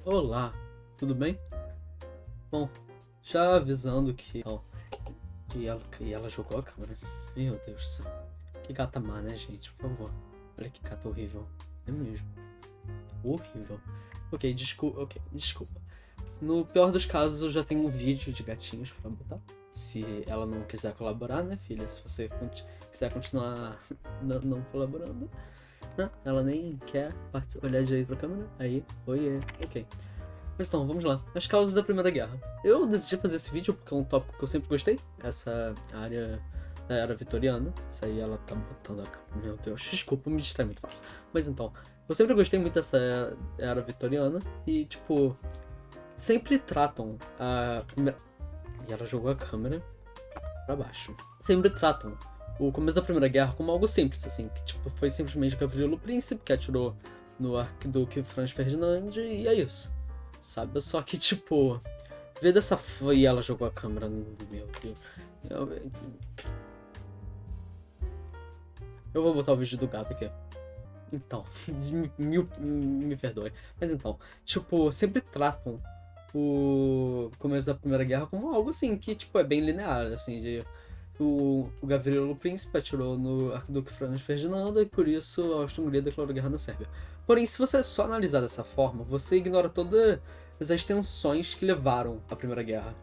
Olá, tudo bem? Bom, já avisando que ela jogou a câmera. Meu Deus do céu. Que gata má, né, gente? Por favor. Olha que gata horrível. É mesmo. Horrível. Ok, desculpa. No pior dos casos, eu já tenho um vídeo de gatinhos pra botar. Se ela não quiser colaborar, né, filha? Se você quiser continuar não colaborando, né? Ela nem quer olhar direito pra câmera. Aí, oiê. Ok. Mas então, vamos lá. As causas da Primeira Guerra. Eu decidi fazer esse vídeo porque é um tópico que eu sempre gostei. Essa área da Era Vitoriana. Isso aí ela tá botando a... Meu Deus, desculpa, me distrai muito fácil. Mas então, eu sempre gostei muito dessa Era Vitoriana. E, tipo, sempre tratam a primeira... E ela jogou a câmera pra baixo. Sempre tratam o começo da Primeira Guerra como algo simples, assim. Que, tipo, foi simplesmente o Gavrilo Príncipe que atirou no arquiduque Franz Ferdinand e é isso. Sabe? Só que, tipo, ver dessa e ela jogou a câmera. Meu Deus. Eu vou botar o vídeo do gato aqui. Então, me perdoe. Mas então, tipo, sempre tratam o começo da Primeira Guerra como algo assim, que, tipo, é bem linear, assim, de... O Gavrilo Príncipe atirou no arquiduque Franz Ferdinando e por isso a Áustria-Hungria declarou guerra na Sérvia. Porém, se você só analisar dessa forma, você ignora todas as tensões que levaram à Primeira Guerra.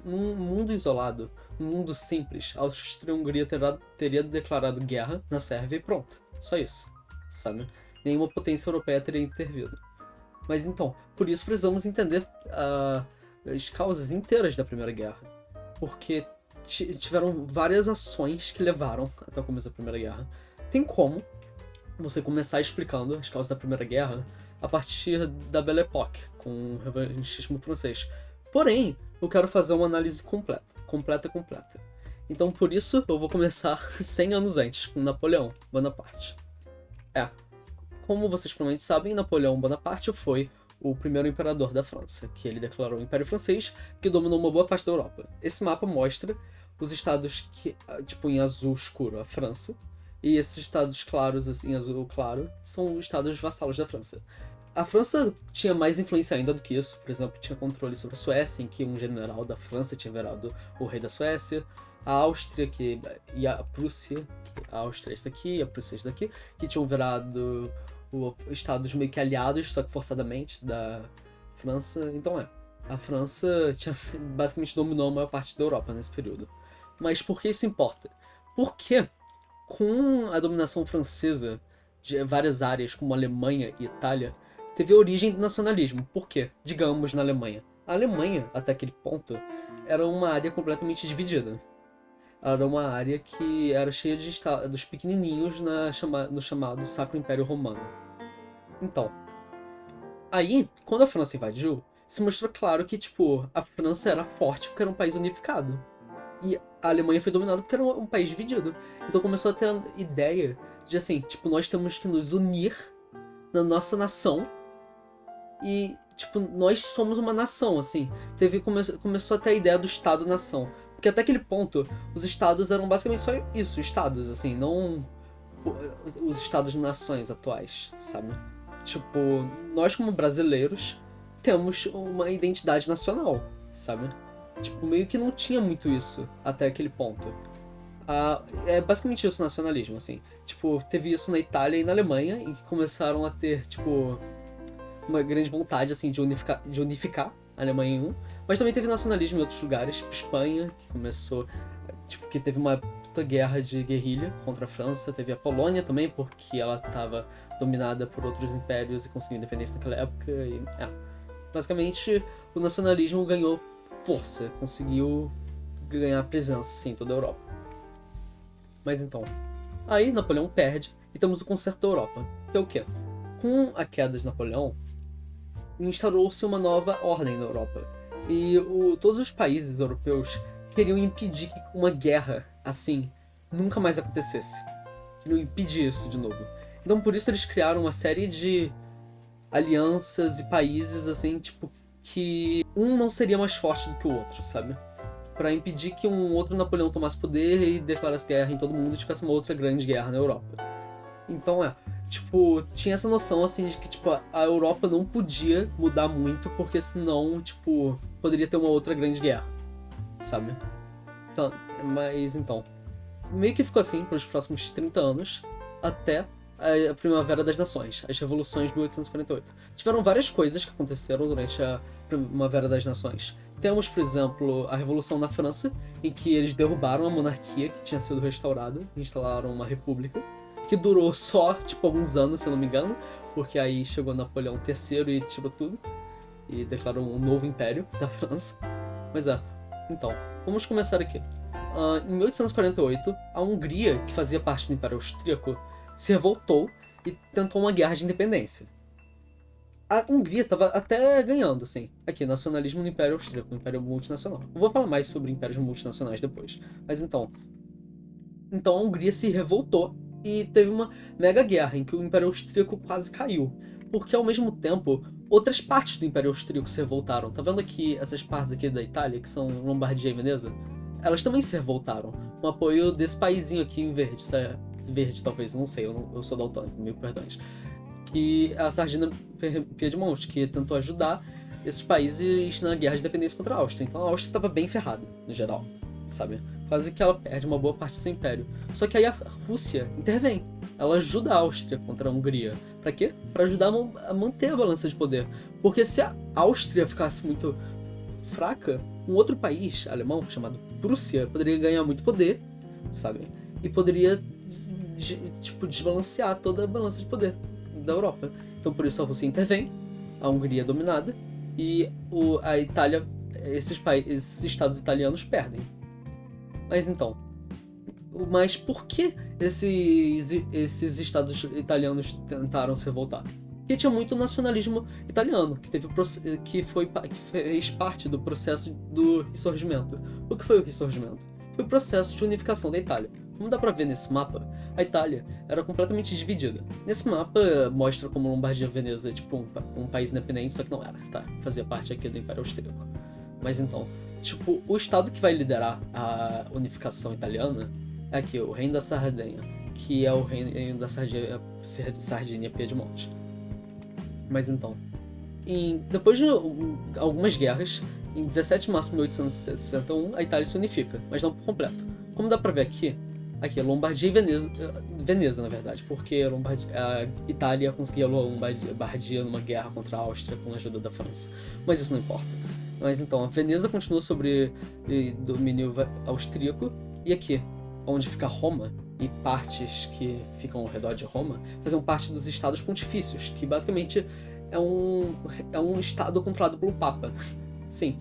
Num mundo isolado, num mundo simples, a Áustria-Hungria teria declarado guerra na Sérvia e pronto. Só isso, sabe? Nenhuma potência europeia teria intervido. Mas então, por isso precisamos entender as causas inteiras da Primeira Guerra. Porque tiveram várias ações que levaram até o começo da Primeira Guerra. Tem como você começar explicando as causas da Primeira Guerra a partir da Belle Époque, com o revanchismo francês. Porém, eu quero fazer uma análise completa. Então, por isso, eu vou começar 100 anos antes, com Napoleão Bonaparte. Como vocês provavelmente sabem, Napoleão Bonaparte foi o primeiro imperador da França, que ele declarou o Império Francês, que dominou uma boa parte da Europa. Esse mapa mostra os estados que, tipo, em azul escuro, a França, e esses estados claros, assim, azul claro, são os estados vassalos da França. A França tinha mais influência ainda do que isso, por exemplo, tinha controle sobre a Suécia, em que um general da França tinha virado o rei da Suécia, a Áustria e a Prússia, a Áustria é isso aqui, e a Prússia é isso daqui, que tinham virado estados meio que aliados, só que forçadamente, da França. Então a França tinha, basicamente dominou a maior parte da Europa nesse período. Mas por que isso importa? Porque com a dominação francesa de várias áreas, como Alemanha e Itália, teve a origem do nacionalismo. Por quê? Digamos, na Alemanha. A Alemanha, até aquele ponto, era uma área completamente dividida. Era uma área que era cheia de estados pequenininhos no chamado Sacro Império Romano. Então, aí, quando a França invadiu, se mostrou claro que, tipo, a França era forte porque era um país unificado. E a Alemanha foi dominada porque era um país dividido. Então começou a ter a ideia de, assim, tipo, nós temos que nos unir na nossa nação e, tipo, nós somos uma nação, assim. Começou a ter a ideia do Estado-nação. Porque até aquele ponto, os estados eram basicamente só isso, estados, assim, não os estados-nações atuais, sabe? Tipo, nós como brasileiros temos uma identidade nacional, sabe? Tipo, meio que não tinha muito isso até aquele ponto. É basicamente isso o nacionalismo, assim. Tipo, teve isso na Itália e na Alemanha, em que começaram a ter, tipo, uma grande vontade, assim, de unificar a Alemanha em um. Mas também teve nacionalismo em outros lugares, tipo Espanha, que começou, tipo, que teve uma puta guerra de guerrilha contra a França. Teve a Polônia também, porque ela estava dominada por outros impérios e conseguiu independência naquela época. E, basicamente, o nacionalismo ganhou força, conseguiu ganhar presença, assim, em toda a Europa. Mas então, aí Napoleão perde e temos o Concerto da Europa, que é o quê? Com a queda de Napoleão, instaurou-se uma nova ordem na Europa. E todos os países europeus queriam impedir que uma guerra assim nunca mais acontecesse. Queriam impedir isso de novo. Então por isso eles criaram uma série de alianças e países assim, tipo, que um não seria mais forte do que o outro, sabe? Pra impedir que um outro Napoleão tomasse poder e declarasse guerra em todo mundo e tivesse uma outra grande guerra na Europa. Então tipo, tinha essa noção, assim, de que, tipo, a Europa não podia mudar muito, porque senão, tipo, poderia ter uma outra grande guerra, sabe? Então, mas, então, meio que ficou assim pelos próximos 30 anos, até a Primavera das Nações, as revoluções de 1848. Tiveram várias coisas que aconteceram durante a Primavera das Nações. Temos, por exemplo, a Revolução na França, em que eles derrubaram a monarquia que tinha sido restaurada e instalaram uma república, que durou só, tipo, alguns anos, se eu não me engano, porque aí chegou Napoleão III e tirou tudo, e declarou um novo império da França. Mas então, vamos começar aqui. Em 1848, a Hungria, que fazia parte do Império Austríaco, se revoltou e tentou uma guerra de independência. A Hungria estava até ganhando, assim, aqui, nacionalismo no Império Austríaco, no Império Multinacional. Eu vou falar mais sobre impérios multinacionais depois. Mas então a Hungria se revoltou e teve uma mega guerra em que o Império Austríaco quase caiu. Porque ao mesmo tempo, outras partes do Império Austríaco se revoltaram. Tá vendo aqui essas partes aqui da Itália, que são Lombardia e Veneza? Elas também se revoltaram, com o apoio desse paizinho aqui em verde. Verde, talvez, não sei, eu sou daltônico, mil perdões. Que é a Sardinia Piedemonte, que tentou ajudar esses países na guerra de independência contra a Áustria. Então a Áustria estava bem ferrada, no geral, sabe? Quase que ela perde uma boa parte do seu império. Só que aí a Rússia intervém. Ela ajuda a Áustria contra a Hungria. Pra quê? Pra ajudar a manter a balança de poder. Porque se a Áustria ficasse muito fraca, um outro país alemão, chamado Prússia, poderia ganhar muito poder, sabe? E poderia, tipo, desbalancear toda a balança de poder da Europa. Então por isso a Rússia intervém, a Hungria é dominada, e a Itália, esses estados italianos perdem. Mas por que esses estados italianos tentaram se revoltar? Porque tinha muito nacionalismo italiano, que fez parte do processo do Ressurgimento. O que foi o Ressurgimento? Foi o processo de unificação da Itália. Como dá pra ver nesse mapa, a Itália era completamente dividida. Nesse mapa mostra como Lombardia e Veneza é tipo um país independente, só que não era, tá? Fazia parte aqui do Império Austríaco. Mas então, tipo, o estado que vai liderar a unificação italiana é aqui, o Reino da Sardenha, que é o Reino da Sardinia Piedemonte. Mas então, depois de algumas guerras, em 17 de março de 1861, a Itália se unifica, mas não por completo. Como dá pra ver aqui é Lombardia e Veneza, na verdade, porque a Itália conseguia Lombardia numa guerra contra a Áustria com a ajuda da França. Mas isso não importa. Mas então, a Veneza continua sobre domínio austríaco, e aqui, onde fica Roma, e partes que ficam ao redor de Roma, faziam parte dos estados pontifícios, que basicamente é um estado controlado pelo Papa. Sim,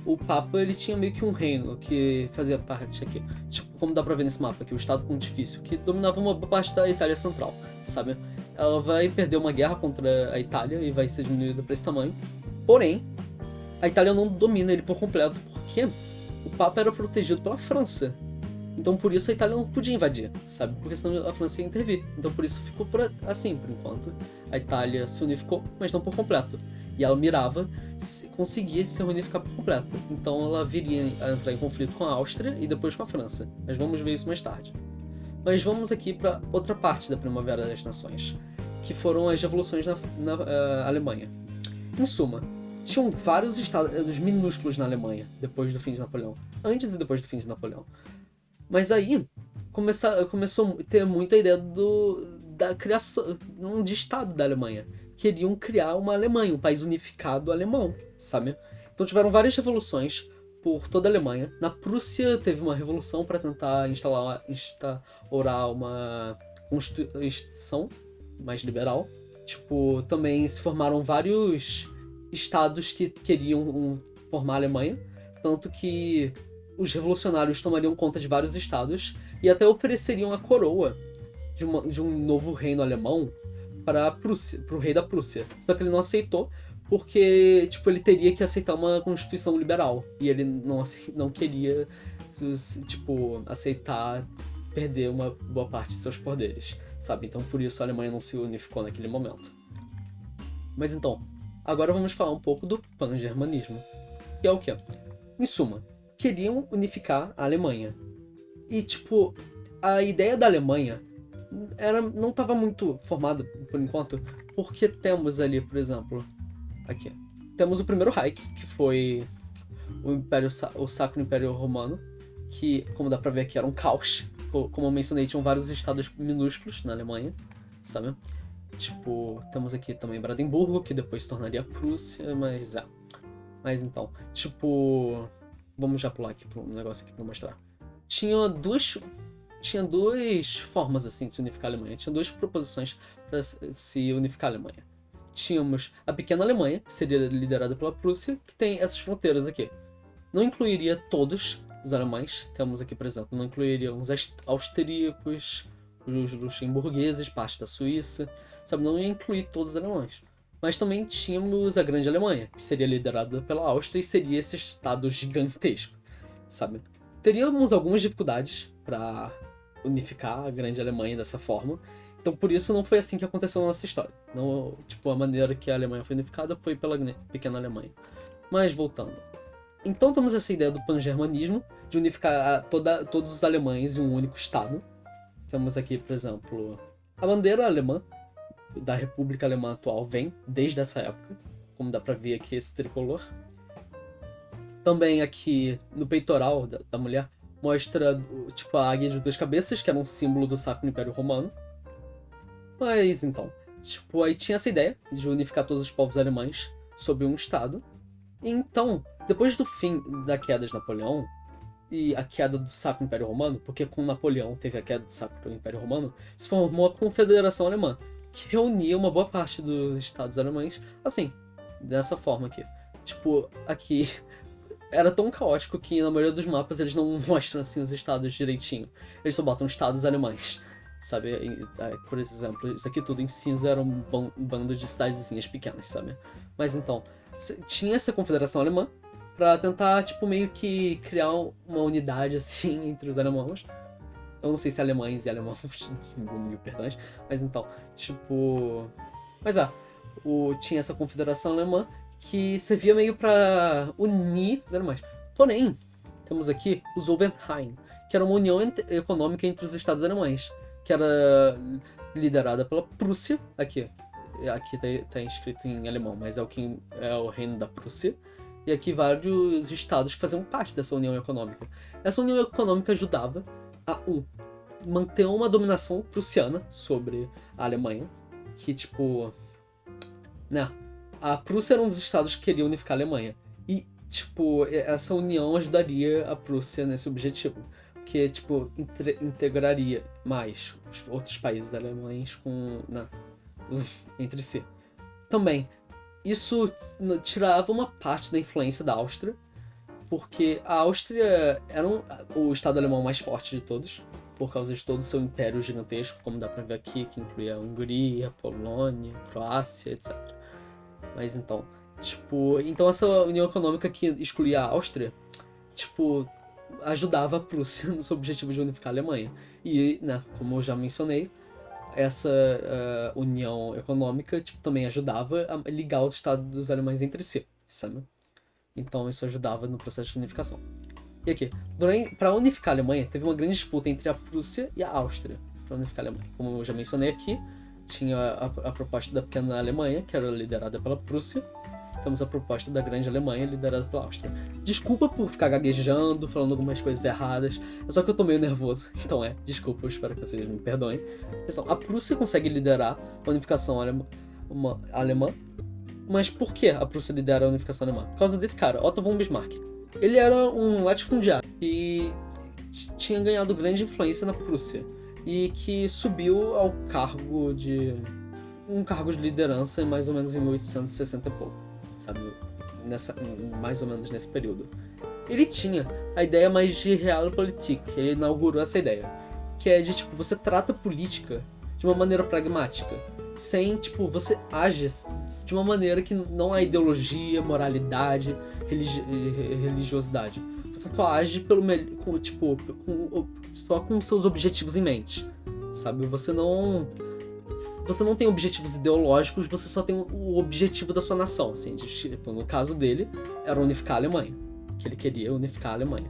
o Papa ele tinha meio que um reino que fazia parte aqui. Tipo, como dá pra ver nesse mapa aqui, o estado pontifício, que dominava uma boa parte da Itália central, sabe? Ela vai perder uma guerra contra a Itália e vai ser diminuída pra esse tamanho. Porém, a Itália não domina ele por completo, porque o Papa era protegido pela França. Então por isso a Itália não podia invadir, sabe? Porque senão a França ia intervir. Então por isso ficou assim, por enquanto. A Itália se unificou, mas não por completo. E ela mirava conseguir se reunificar por completo. Então ela viria a entrar em conflito com a Áustria e depois com a França. Mas vamos ver isso mais tarde. Mas vamos aqui para outra parte da Primavera das Nações, que foram as revoluções na Alemanha. Em suma, tinham vários estados minúsculos na Alemanha, depois do fim de Napoleão. Antes e depois do fim de Napoleão. Mas aí começou a ter muita ideia da criação de Estado da Alemanha. Queriam criar uma Alemanha, um país unificado alemão, sabe? Então tiveram várias revoluções por toda a Alemanha. Na Prússia teve uma revolução para tentar instaurar uma constituição mais liberal. Tipo, também se formaram vários estados que queriam formar a Alemanha. Tanto que os revolucionários tomariam conta de vários estados e até ofereceriam a coroa de um novo reino alemão para o rei da Prússia. Só que ele não aceitou porque, tipo, ele teria que aceitar uma constituição liberal e ele não queria, tipo, aceitar perder uma boa parte de seus poderes, sabe? Então por isso a Alemanha não se unificou naquele momento. Mas então, agora vamos falar um pouco do pan-germanismo, que é o quê? Em suma, queriam unificar a Alemanha. E, tipo, a ideia da Alemanha não estava muito formada por enquanto, porque temos ali, por exemplo, aqui, temos o primeiro Reich, que foi o Sacro Império Romano, que, como dá pra ver aqui, era um caos. Como eu mencionei, tinham vários estados minúsculos na Alemanha, sabe? Tipo, temos aqui também Brandenburgo, que depois se tornaria Prússia, mas Mas então, tipo, vamos já pular aqui para um negócio aqui pra mostrar. Tinha duas formas assim de se unificar a Alemanha. Tinha duas proposições para se unificar a Alemanha. Tínhamos a pequena Alemanha, que seria liderada pela Prússia, que tem essas fronteiras aqui. Não incluiria todos os alemães. Temos aqui, por exemplo, não incluiria os austríacos, os luxemburgueses, parte da Suíça, sabe? Não ia incluir todos os alemães. Mas também tínhamos a Grande Alemanha, que seria liderada pela Áustria e seria esse estado gigantesco, sabe? Teríamos algumas dificuldades para unificar a Grande Alemanha dessa forma. Então, por isso, não foi assim que aconteceu na nossa história. Não, tipo, a maneira que a Alemanha foi unificada foi pela pequena Alemanha. Mas, voltando. Então, temos essa ideia do pan-germanismo, de unificar todos os alemães em um único estado. Temos aqui, por exemplo, a bandeira alemã da República Alemã atual vem desde essa época, como dá pra ver aqui esse tricolor. Também aqui no peitoral da mulher mostra tipo a águia de duas cabeças, que era um símbolo do Sacro Império Romano. Mas então, tipo, aí tinha essa ideia de unificar todos os povos alemães sob um estado. E então, depois do fim da queda de Napoleão e a queda do Sacro Império Romano, porque com Napoleão teve a queda do Sacro Império Romano, se formou a Confederação Alemã, que reunia uma boa parte dos estados alemães, assim, dessa forma aqui. Tipo, aqui era tão caótico que na maioria dos mapas eles não mostram assim os estados direitinho. Eles só botam estados alemães, sabe? Por exemplo, isso aqui tudo em cinza era um bando de cidadezinhas pequenas, sabe? Mas então, tinha essa confederação alemã pra tentar, tipo, meio que criar uma unidade assim entre os alemãos. Eu não sei se alemães e alemãos, mil perdões, mas então, tipo... Mas tinha essa confederação alemã que servia meio pra unir os alemães. Porém, temos aqui o Zollverein, que era uma união econômica entre os estados alemães, que era liderada pela Prússia, aqui tá escrito em alemão, mas é o reino da Prússia, e aqui vários estados que faziam parte dessa união econômica. Essa união econômica ajudava a manter uma dominação prussiana sobre a Alemanha, que, tipo, né, a Prússia era um dos estados que queria unificar a Alemanha, e, tipo, essa união ajudaria a Prússia nesse objetivo, porque, tipo, integraria mais os outros países alemães entre si. Também, isso tirava uma parte da influência da Áustria, porque a Áustria era o estado alemão mais forte de todos, por causa de todo o seu império gigantesco, como dá pra ver aqui, que incluía a Hungria, Polônia, Croácia, etc. Mas então, tipo, essa união econômica que excluía a Áustria, tipo, ajudava a Prússia no seu objetivo de unificar a Alemanha. E, né, como eu já mencionei, essa união econômica, tipo, também ajudava a ligar os estados alemães entre si, sabe? Então isso ajudava no processo de unificação. E aqui, para unificar a Alemanha, teve uma grande disputa entre a Prússia e a Áustria para unificar a Alemanha. Como eu já mencionei aqui, tinha a proposta da pequena Alemanha, que era liderada pela Prússia. Temos a proposta da grande Alemanha, liderada pela Áustria. Desculpa por ficar gaguejando, falando algumas coisas erradas, é só que eu tô meio nervoso. Então desculpa, eu espero que vocês me perdoem. Então, a Prússia consegue liderar a unificação alemã. Mas por que a Prússia lidera a unificação alemã? Por causa desse cara, Otto von Bismarck. Ele era um latifundiário que tinha ganhado grande influência na Prússia e que subiu ao cargo de liderança mais ou menos em 1860 e pouco, sabe? Mais ou menos nesse período. Ele tinha a ideia mais de Realpolitik, ele inaugurou essa ideia, que é de, tipo, você trata a política de uma maneira pragmática, sem, tipo, você age de uma maneira que não há ideologia, moralidade, religiosidade. Você só age só com seus objetivos em mente, sabe? Você não tem objetivos ideológicos, você só tem o objetivo da sua nação, assim, tipo, no caso dele, era unificar a Alemanha, que ele queria unificar a Alemanha.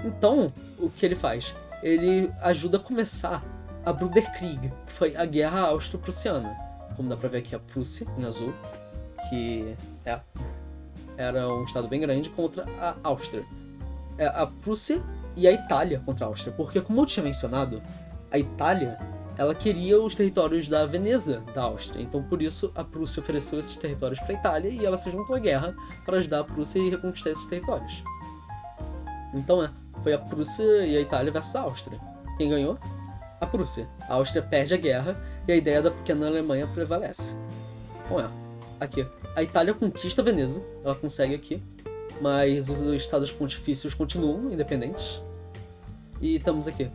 Então, o que ele faz? Ele ajuda a começar a Bruderkrieg, que foi a Guerra Austro-Prussiana. Como dá pra ver aqui, a Prússia, em azul, que era um estado bem grande, contra a Áustria. A Prússia e a Itália contra a Áustria, porque, como eu tinha mencionado, a Itália, ela queria os territórios da Veneza da Áustria, então por isso a Prússia ofereceu esses territórios para a Itália e ela se juntou à guerra para ajudar a Prússia a reconquistar esses territórios. Então foi a Prússia e a Itália versus a Áustria. Quem ganhou? A Prússia. A Áustria perde a guerra e a ideia da pequena Alemanha prevalece. Então aqui, a Itália conquista a Veneza, ela consegue aqui, mas os estados pontifícios continuam independentes. E estamos aqui.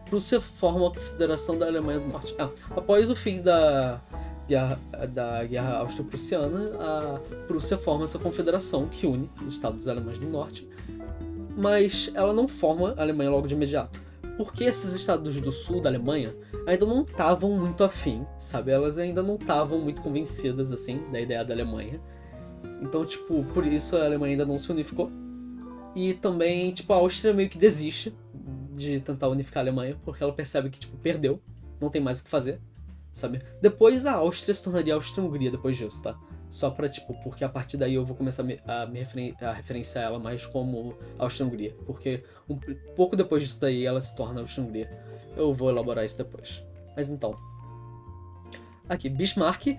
Prússia forma a Confederação da Alemanha do Norte. Após o fim da Guerra Austro-Prussiana, a Prússia forma essa confederação que une os estados alemães do Norte, mas ela não forma a Alemanha logo de imediato, porque esses estados do sul da Alemanha ainda não estavam muito afim, sabe? Elas ainda não estavam muito convencidas, assim, da ideia da Alemanha. Então, tipo, por isso a Alemanha ainda não se unificou. E também, tipo, a Áustria meio que desiste de tentar unificar a Alemanha, porque ela percebe que, tipo, perdeu, não tem mais o que fazer, sabe? Depois a Áustria se tornaria a Áustria-Hungria depois disso, tá? Só pra, tipo, porque a partir daí eu vou começar a referenciar ela mais como Áustria-Hungria, porque um pouco depois disso daí ela se torna Áustria-Hungria. Eu vou elaborar isso depois. Mas então, aqui, Bismarck,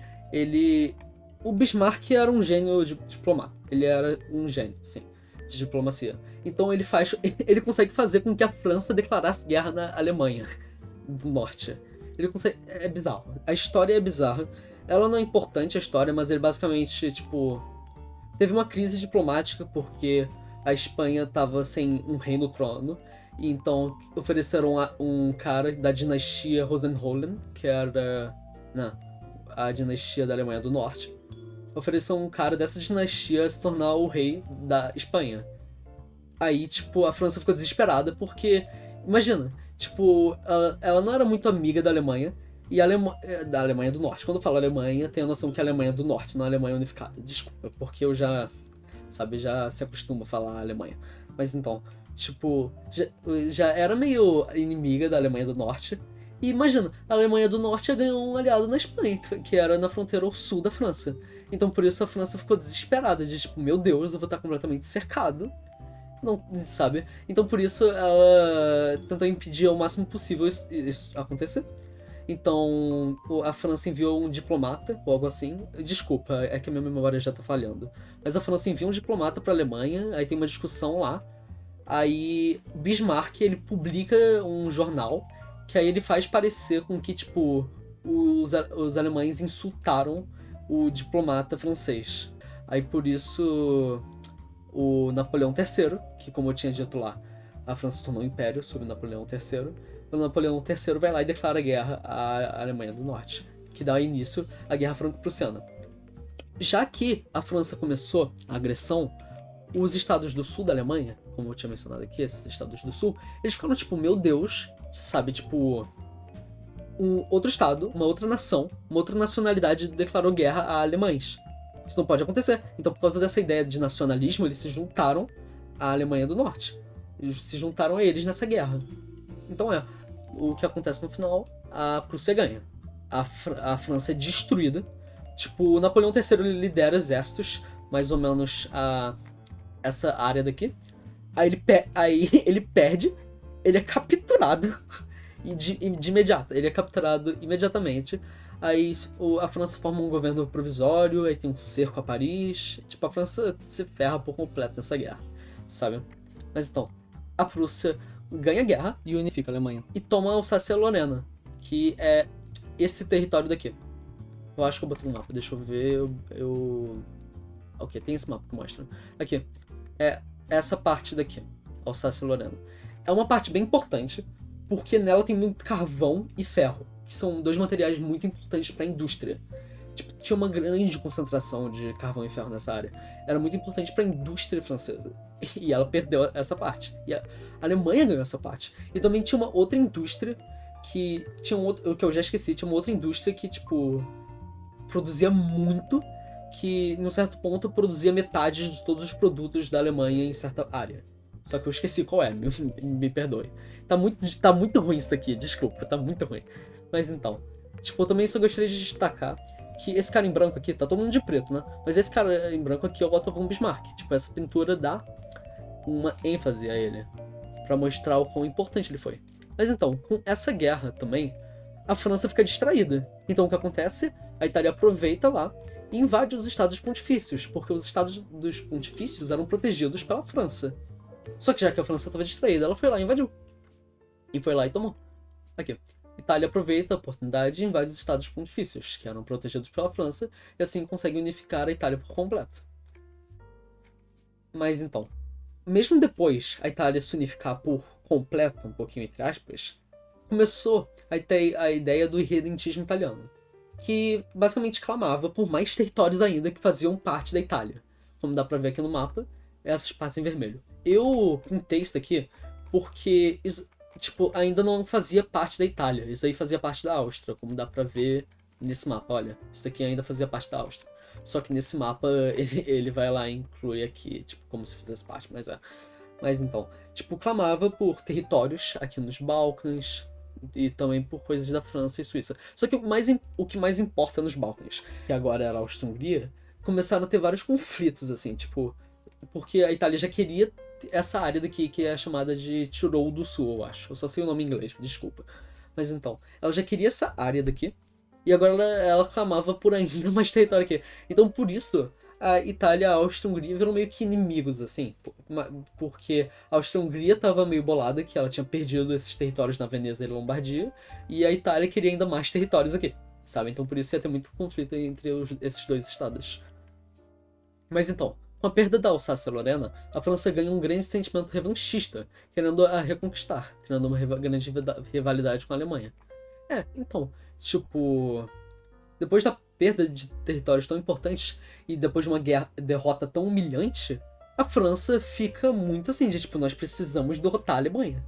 o Bismarck era um gênio de diplomata, ele era um gênio, sim, de diplomacia. Então ele consegue fazer com que a França declarasse guerra na Alemanha do Norte. Ele consegue, é bizarro. A história é bizarra. Ela não é importante, a história, mas ele basicamente, tipo, teve uma crise diplomática porque a Espanha tava sem um rei no trono, e então ofereceram um cara da dinastia Hohenzollern, que era a dinastia da Alemanha do Norte. Ofereceram um cara dessa dinastia a se tornar o rei da Espanha. Aí, tipo, a França ficou desesperada porque, imagina, tipo, ela não era muito amiga da Alemanha, e da Alemanha do Norte. Quando eu falo Alemanha, tenho a noção que é a Alemanha do Norte, não a Alemanha unificada. Desculpa, porque eu já se acostumo a falar Alemanha. Mas então, tipo, já era meio inimiga da Alemanha do Norte. E imagina, a Alemanha do Norte ganhou um aliado na Espanha, que era na fronteira ao sul da França. Então por isso a França ficou desesperada, de tipo, meu Deus, eu vou estar completamente cercado. Não, sabe? Então por isso ela tentou impedir ao máximo possível isso acontecer. Então a França enviou um diplomata, ou algo assim. Desculpa, é que a minha memória já tá falhando. Mas a França enviou um diplomata pra Alemanha, aí tem uma discussão lá. Aí Bismarck, ele publica um jornal, que aí ele faz parecer com que, tipo, os alemães insultaram o diplomata francês. Aí por isso o Napoleão III, que como eu tinha dito lá, a França se tornou um império sob Napoleão III, o Napoleão III vai lá e declara guerra à Alemanha do Norte, que dá início à Guerra Franco-Prussiana. Já que a França começou a agressão, os estados do sul da Alemanha, como eu tinha mencionado aqui, esses estados do sul, eles ficaram tipo, meu Deus, sabe, tipo, um outro estado, uma outra nação, uma outra nacionalidade declarou guerra a alemães. Isso não pode acontecer. Então, por causa dessa ideia de nacionalismo, eles se juntaram à Alemanha do Norte. Eles se juntaram a eles nessa guerra. Então o que acontece no final, a Prússia ganha. A França é destruída. Tipo, o Napoleão III ele lidera exércitos, mais ou menos essa área daqui. Aí ele perde, ele é capturado de imediato. Ele é capturado imediatamente. Aí a França forma um governo provisório, aí tem um cerco a Paris. Tipo, a França se ferra por completo nessa guerra, sabe? Mas então, a Prússia ganha a guerra e unifica a Alemanha. E toma Alsácia-Lorena, que é esse território daqui. Eu acho que eu botei um mapa, deixa eu ver. Ok, tem esse mapa que mostra. Aqui, é essa parte daqui, Alsácia-Lorena. É uma parte bem importante, porque nela tem muito carvão e ferro, que são dois materiais muito importantes para a indústria. Tipo, tinha uma grande concentração de carvão e ferro nessa área. Era muito importante para a indústria francesa. E ela perdeu essa parte. E a Alemanha ganhou essa parte. E também tinha uma outra indústria que tinha o que eu já esqueci, tinha uma outra indústria que, tipo, produzia muito, que, em um certo ponto, produzia metade de todos os produtos da Alemanha em certa área. Só que eu esqueci qual é, me perdoe. Tá muito ruim isso aqui, desculpa, tá muito ruim. Mas então, tipo, eu também só gostaria de destacar que esse cara em branco aqui, tá todo mundo de preto, né? Mas esse cara em branco aqui é o Otto von Bismarck. Tipo, essa pintura dá uma ênfase a ele, pra mostrar o quão importante ele foi. Mas então, com essa guerra também, a França fica distraída. Então o que acontece? A Itália aproveita lá e invade os estados pontifícios, porque os estados dos pontifícios eram protegidos pela França. Só que já que a França estava distraída, ela foi lá e invadiu. E foi lá e tomou. Aqui. Itália aproveita a oportunidade e invade os estados pontifícios, que eram protegidos pela França, e assim consegue unificar a Itália por completo. Mas então, mesmo depois a Itália se unificar por completo, um pouquinho entre aspas, começou a ter a ideia do irredentismo italiano, que basicamente clamava por mais territórios ainda que faziam parte da Itália. Como dá pra ver aqui no mapa, essas partes em vermelho. Eu pintei isso aqui porque tipo, ainda não fazia parte da Itália. Isso aí fazia parte da Áustria, como dá pra ver nesse mapa. Olha, isso aqui ainda fazia parte da Áustria. Só que nesse mapa ele vai lá e inclui aqui, tipo, como se fizesse parte, mas é. Mas então, tipo, clamava por territórios aqui nos Balcãs e também por coisas da França e Suíça. Só que o que mais importa nos Balcãs, que agora era a Áustria-Hungria, começaram a ter vários conflitos, assim, tipo, porque a Itália já queria essa área daqui que é chamada de Tirol do Sul, eu acho. Eu só sei o nome em inglês, desculpa. Mas então, ela já queria essa área daqui, e agora ela clamava por ainda mais território aqui. Então, por isso, a Itália e a Áustria-Hungria viram meio que inimigos, assim. Porque a Áustria-Hungria tava meio bolada, que ela tinha perdido esses territórios na Veneza e Lombardia, e a Itália queria ainda mais territórios aqui, sabe? Então, por isso ia ter muito conflito entre esses dois estados. Mas então, com a perda da Alsácia-Lorena, a França ganha um grande sentimento revanchista, querendo a reconquistar, criando uma grande rivalidade com a Alemanha. Então, tipo, depois da perda de territórios tão importantes e depois de uma derrota tão humilhante, a França fica muito assim, de tipo, nós precisamos derrotar a Alemanha.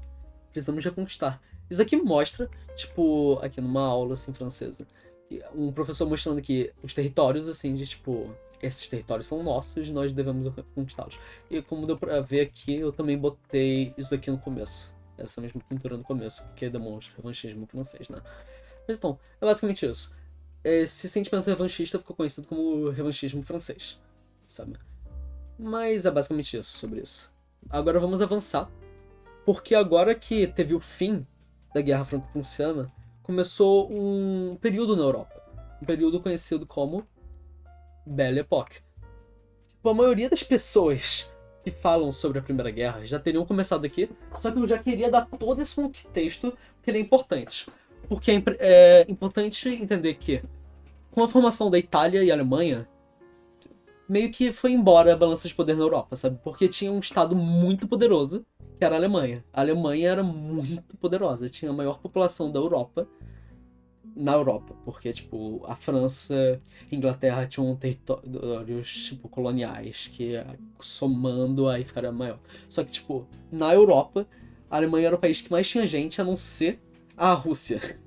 Precisamos reconquistar. Isso aqui mostra, tipo, aqui numa aula assim francesa, um professor mostrando que os territórios assim de tipo, esses territórios são nossos, nós devemos conquistá-los. E como deu pra ver aqui, eu também botei isso aqui no começo. Essa mesma pintura no começo, que demonstra o revanchismo francês, né? Mas então, é basicamente isso. Esse sentimento revanchista ficou conhecido como revanchismo francês, sabe? Mas é basicamente isso, sobre isso. Agora vamos avançar, porque agora que teve o fim da Guerra Franco-Prussiana, começou um período na Europa. Um período conhecido como Belle Époque. Tipo, a maioria das pessoas que falam sobre a Primeira Guerra já teriam começado aqui, só que eu já queria dar todo esse contexto, porque ele é importante. Porque é importante entender que, com a formação da Itália e Alemanha, meio que foi embora a balança de poder na Europa, sabe? Porque tinha um estado muito poderoso, que era a Alemanha. A Alemanha era muito poderosa, tinha a maior população da Europa, na Europa, porque, tipo, a França e a Inglaterra tinham territórios, tipo, coloniais, que somando aí ficaria maior. Só que, tipo, na Europa, a Alemanha era o país que mais tinha gente, a não ser a Rússia.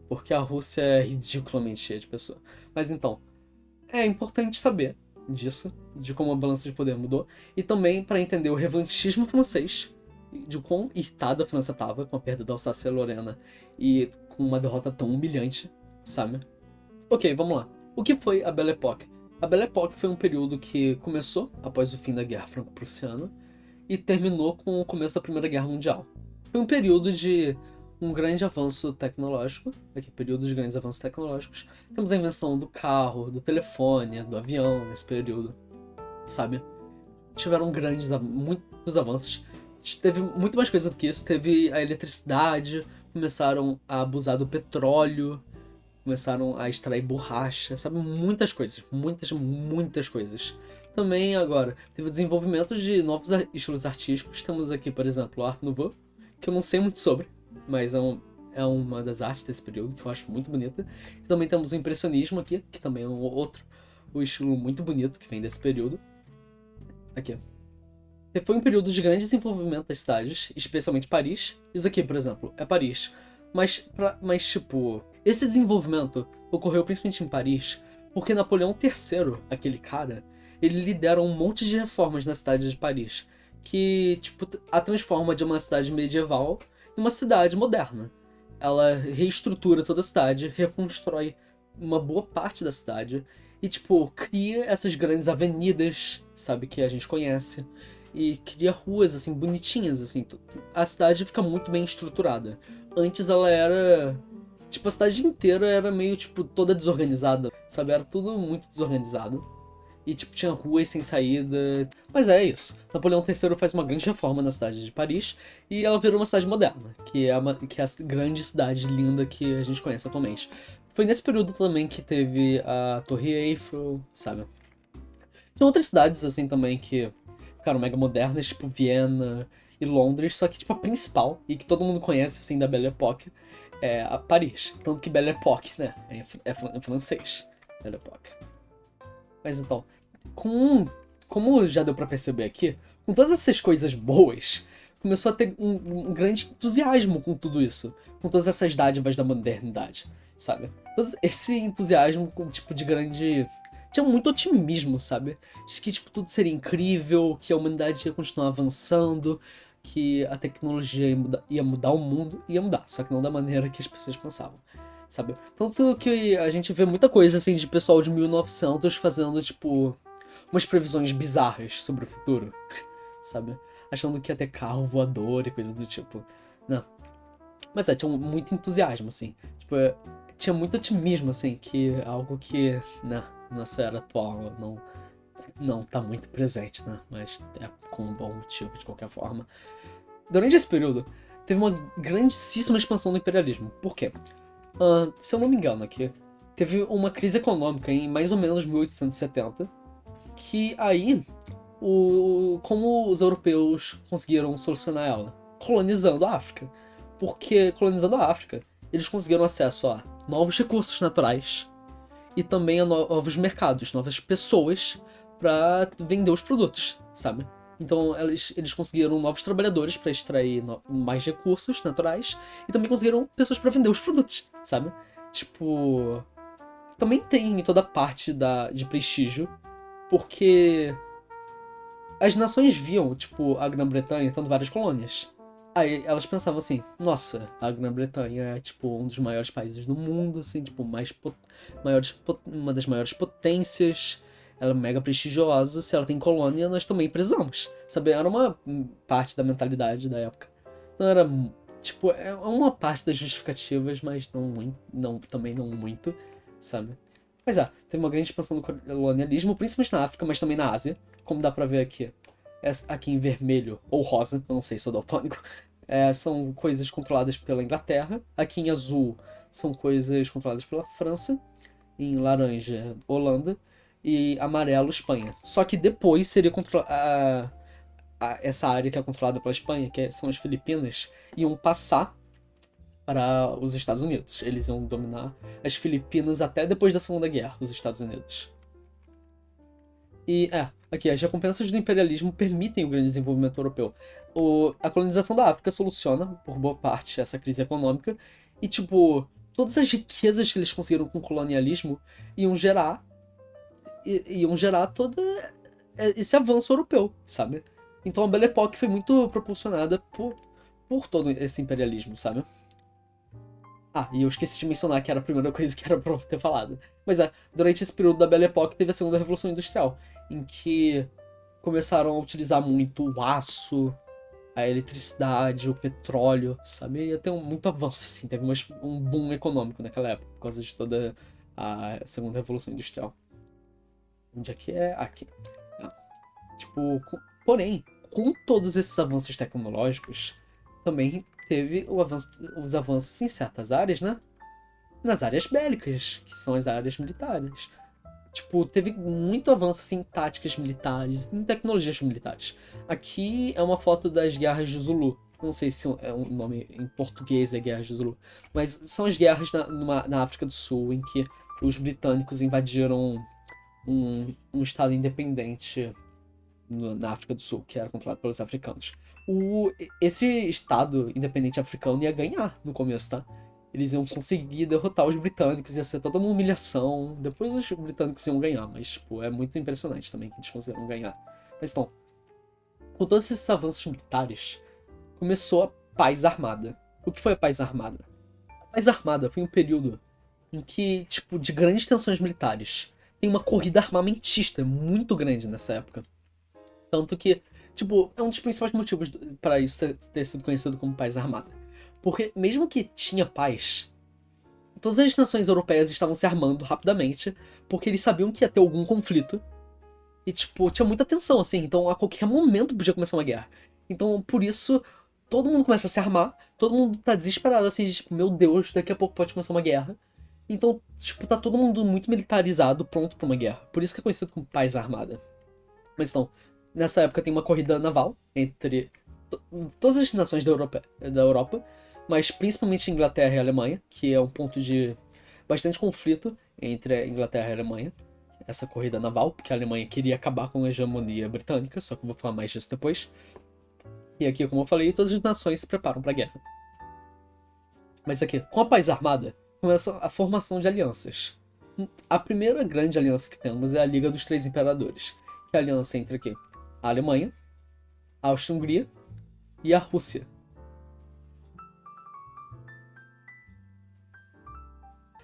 Porque a Rússia é ridiculamente cheia de pessoas. Mas então, é importante saber disso, de como a balança de poder mudou, e também para entender o revanchismo francês, de quão irritada a França tava com a perda da Alsácia-Lorena e com uma derrota tão humilhante, sabe? Ok, vamos lá. O que foi a Belle Époque? A Belle Époque foi um período que começou após o fim da Guerra Franco-Prussiana e terminou com o começo da Primeira Guerra Mundial. Foi um período de um grande avanço tecnológico, aqui, período de grandes avanços tecnológicos. Temos a invenção do carro, do telefone, do avião nesse período, sabe? Tiveram muitos avanços. Teve muito mais coisa do que isso. Teve a eletricidade, começaram a abusar do petróleo, começaram a extrair borracha, sabe? Muitas coisas, muitas coisas. Também agora, teve o desenvolvimento de novos estilos artísticos. Temos aqui, por exemplo, o Art Nouveau, que eu não sei muito sobre, mas é uma das artes desse período que eu acho muito bonita. E também temos o impressionismo aqui, que também é o estilo muito bonito que vem desse período. Aqui. Foi um período de grande desenvolvimento das cidades, especialmente Paris. Isso aqui, por exemplo, é Paris. Mas tipo, esse desenvolvimento ocorreu principalmente em Paris porque Napoleão III, aquele cara, ele lidera um monte de reformas na cidade de Paris, que, tipo, a transforma de uma cidade medieval em uma cidade moderna. Ela reestrutura toda a cidade, reconstrói uma boa parte da cidade e, tipo, cria essas grandes avenidas, sabe, que a gente conhece. E cria ruas, assim, bonitinhas, assim. A cidade fica muito bem estruturada. Antes ela era... Tipo, a cidade inteira era meio, tipo, toda desorganizada, sabe? Era tudo muito desorganizado. E, tipo, tinha ruas sem saída. Mas é isso. Napoleão III faz uma grande reforma na cidade de Paris e ela virou uma cidade moderna, que é a grande cidade linda que a gente conhece atualmente. Foi nesse período também que teve a Torre Eiffel, sabe? Tem outras cidades, assim, também que ficaram mega modernas, tipo Viena e Londres, só que, tipo, a principal, e que todo mundo conhece, assim, da Belle Époque, é a Paris. Tanto que Belle Époque, né, é francês. Belle Époque. Mas então, como já deu pra perceber aqui, com todas essas coisas boas, começou a ter um grande entusiasmo com tudo isso. Com todas essas dádivas da modernidade, sabe? Todo esse entusiasmo, tipo, de grande... Tinha muito otimismo, sabe? De que, tipo, tudo seria incrível, que a humanidade ia continuar avançando, que a tecnologia ia mudar o mundo. Ia mudar, só que não da maneira que as pessoas pensavam, sabe? Tanto que a gente vê muita coisa, assim, de pessoal de 1900 fazendo, tipo, umas previsões bizarras sobre o futuro, sabe? Achando que ia ter carro voador e coisa do tipo. Não. Mas tinha muito entusiasmo, assim. Tipo, tinha muito otimismo, assim, que é algo que, na nossa era atual não tá muito presente, né? Mas é com um bom motivo, de qualquer forma. Durante esse período, teve uma grandíssima expansão do imperialismo. Por quê? Se eu não me engano aqui, teve uma crise econômica em mais ou menos 1870, que aí, como os europeus conseguiram solucionar ela? Colonizando a África. Porque colonizando a África, eles conseguiram acesso a novos recursos naturais e também a novos mercados, novas pessoas para vender os produtos, sabe? Então eles conseguiram novos trabalhadores para extrair mais recursos naturais e também conseguiram pessoas para vender os produtos, sabe? Tipo, também tem toda a parte de prestígio, porque as nações viam, tipo, a Grã-Bretanha tendo várias colônias. Aí elas pensavam assim, nossa, a Grã-Bretanha é, tipo, um dos maiores países do mundo, assim, tipo, uma das maiores potências, ela é mega prestigiosa, se ela tem colônia, nós também precisamos, sabe? Era uma parte da mentalidade da época. Não era, tipo, é uma parte das justificativas, mas também não muito, sabe? Mas teve uma grande expansão do colonialismo, principalmente na África, mas também na Ásia, como dá pra ver aqui. Aqui em vermelho ou rosa, eu não sei, sou daltônico, são coisas controladas pela Inglaterra. Aqui em azul são coisas controladas pela França. Em laranja, Holanda. E amarelo, Espanha. Só que depois seria essa área que é controlada pela Espanha, são as Filipinas, iam passar para os Estados Unidos. Eles iam dominar as Filipinas até depois da Segunda Guerra, os Estados Unidos. E, aqui, as recompensas do imperialismo permitem o grande desenvolvimento europeu. A colonização da África soluciona, por boa parte, essa crise econômica. E, tipo, todas as riquezas que eles conseguiram com o colonialismo iam gerar todo esse avanço europeu, sabe? Então a Belle Époque foi muito propulsionada por todo esse imperialismo, sabe? E eu esqueci de mencionar que era a primeira coisa que era pra eu ter falado. Mas durante esse período da Belle Époque teve a segunda Revolução Industrial, em que começaram a utilizar muito o aço, a eletricidade, o petróleo, sabe? E até muito avanço, assim, teve um boom econômico naquela época, por causa de toda a segunda Revolução Industrial. Onde é que é? Aqui. Tipo, porém, com todos esses avanços tecnológicos, também teve os avanços em certas áreas, né? Nas áreas bélicas, que são as áreas militares. Tipo, teve muito avanço assim, em táticas militares, em tecnologias militares. Aqui é uma foto das guerras de Zulu. Não sei se é um nome em português, é Guerras de Zulu. Mas são as guerras na África do Sul, em que os britânicos invadiram um estado independente na África do Sul, que era controlado pelos africanos. Esse estado independente africano ia ganhar no começo, tá? Eles iam conseguir derrotar os britânicos, ia ser toda uma humilhação. Depois os britânicos iam ganhar, mas, tipo, é muito impressionante também que eles conseguiram ganhar. Mas então, Com todos esses avanços militares, começou a Paz Armada. O que foi a Paz Armada? A Paz Armada foi um período em que, tipo, de grandes tensões militares. Tem uma corrida armamentista muito grande nessa época. Tanto que, tipo, é um dos principais motivos para isso ter sido conhecido como Paz Armada. Porque mesmo que tinha paz, todas as nações europeias estavam se armando rapidamente, porque eles sabiam que ia ter algum conflito. E, tipo, tinha muita tensão, assim, então a qualquer momento podia começar uma guerra. Então, por isso, todo mundo começa a se armar, todo mundo tá desesperado, assim, de, tipo, meu Deus, daqui a pouco pode começar uma guerra. Então, tipo, tá todo mundo muito militarizado, pronto pra uma guerra. Por isso que é conhecido como Paz Armada. Mas então, nessa época tem uma corrida naval entre todas as nações da Europa, mas principalmente Inglaterra e Alemanha, que é um ponto de bastante conflito entre a Inglaterra e a Alemanha. Essa corrida naval, porque a Alemanha queria acabar com a hegemonia britânica, só que eu vou falar mais disso depois. E aqui, como eu falei, todas as nações se preparam para a guerra. Mas aqui, com a Paz Armada, começa a formação de alianças. A primeira grande aliança que temos é a Liga dos Três Imperadores, que é a aliança entre aqui, a Alemanha, a Áustria-Hungria e a Rússia.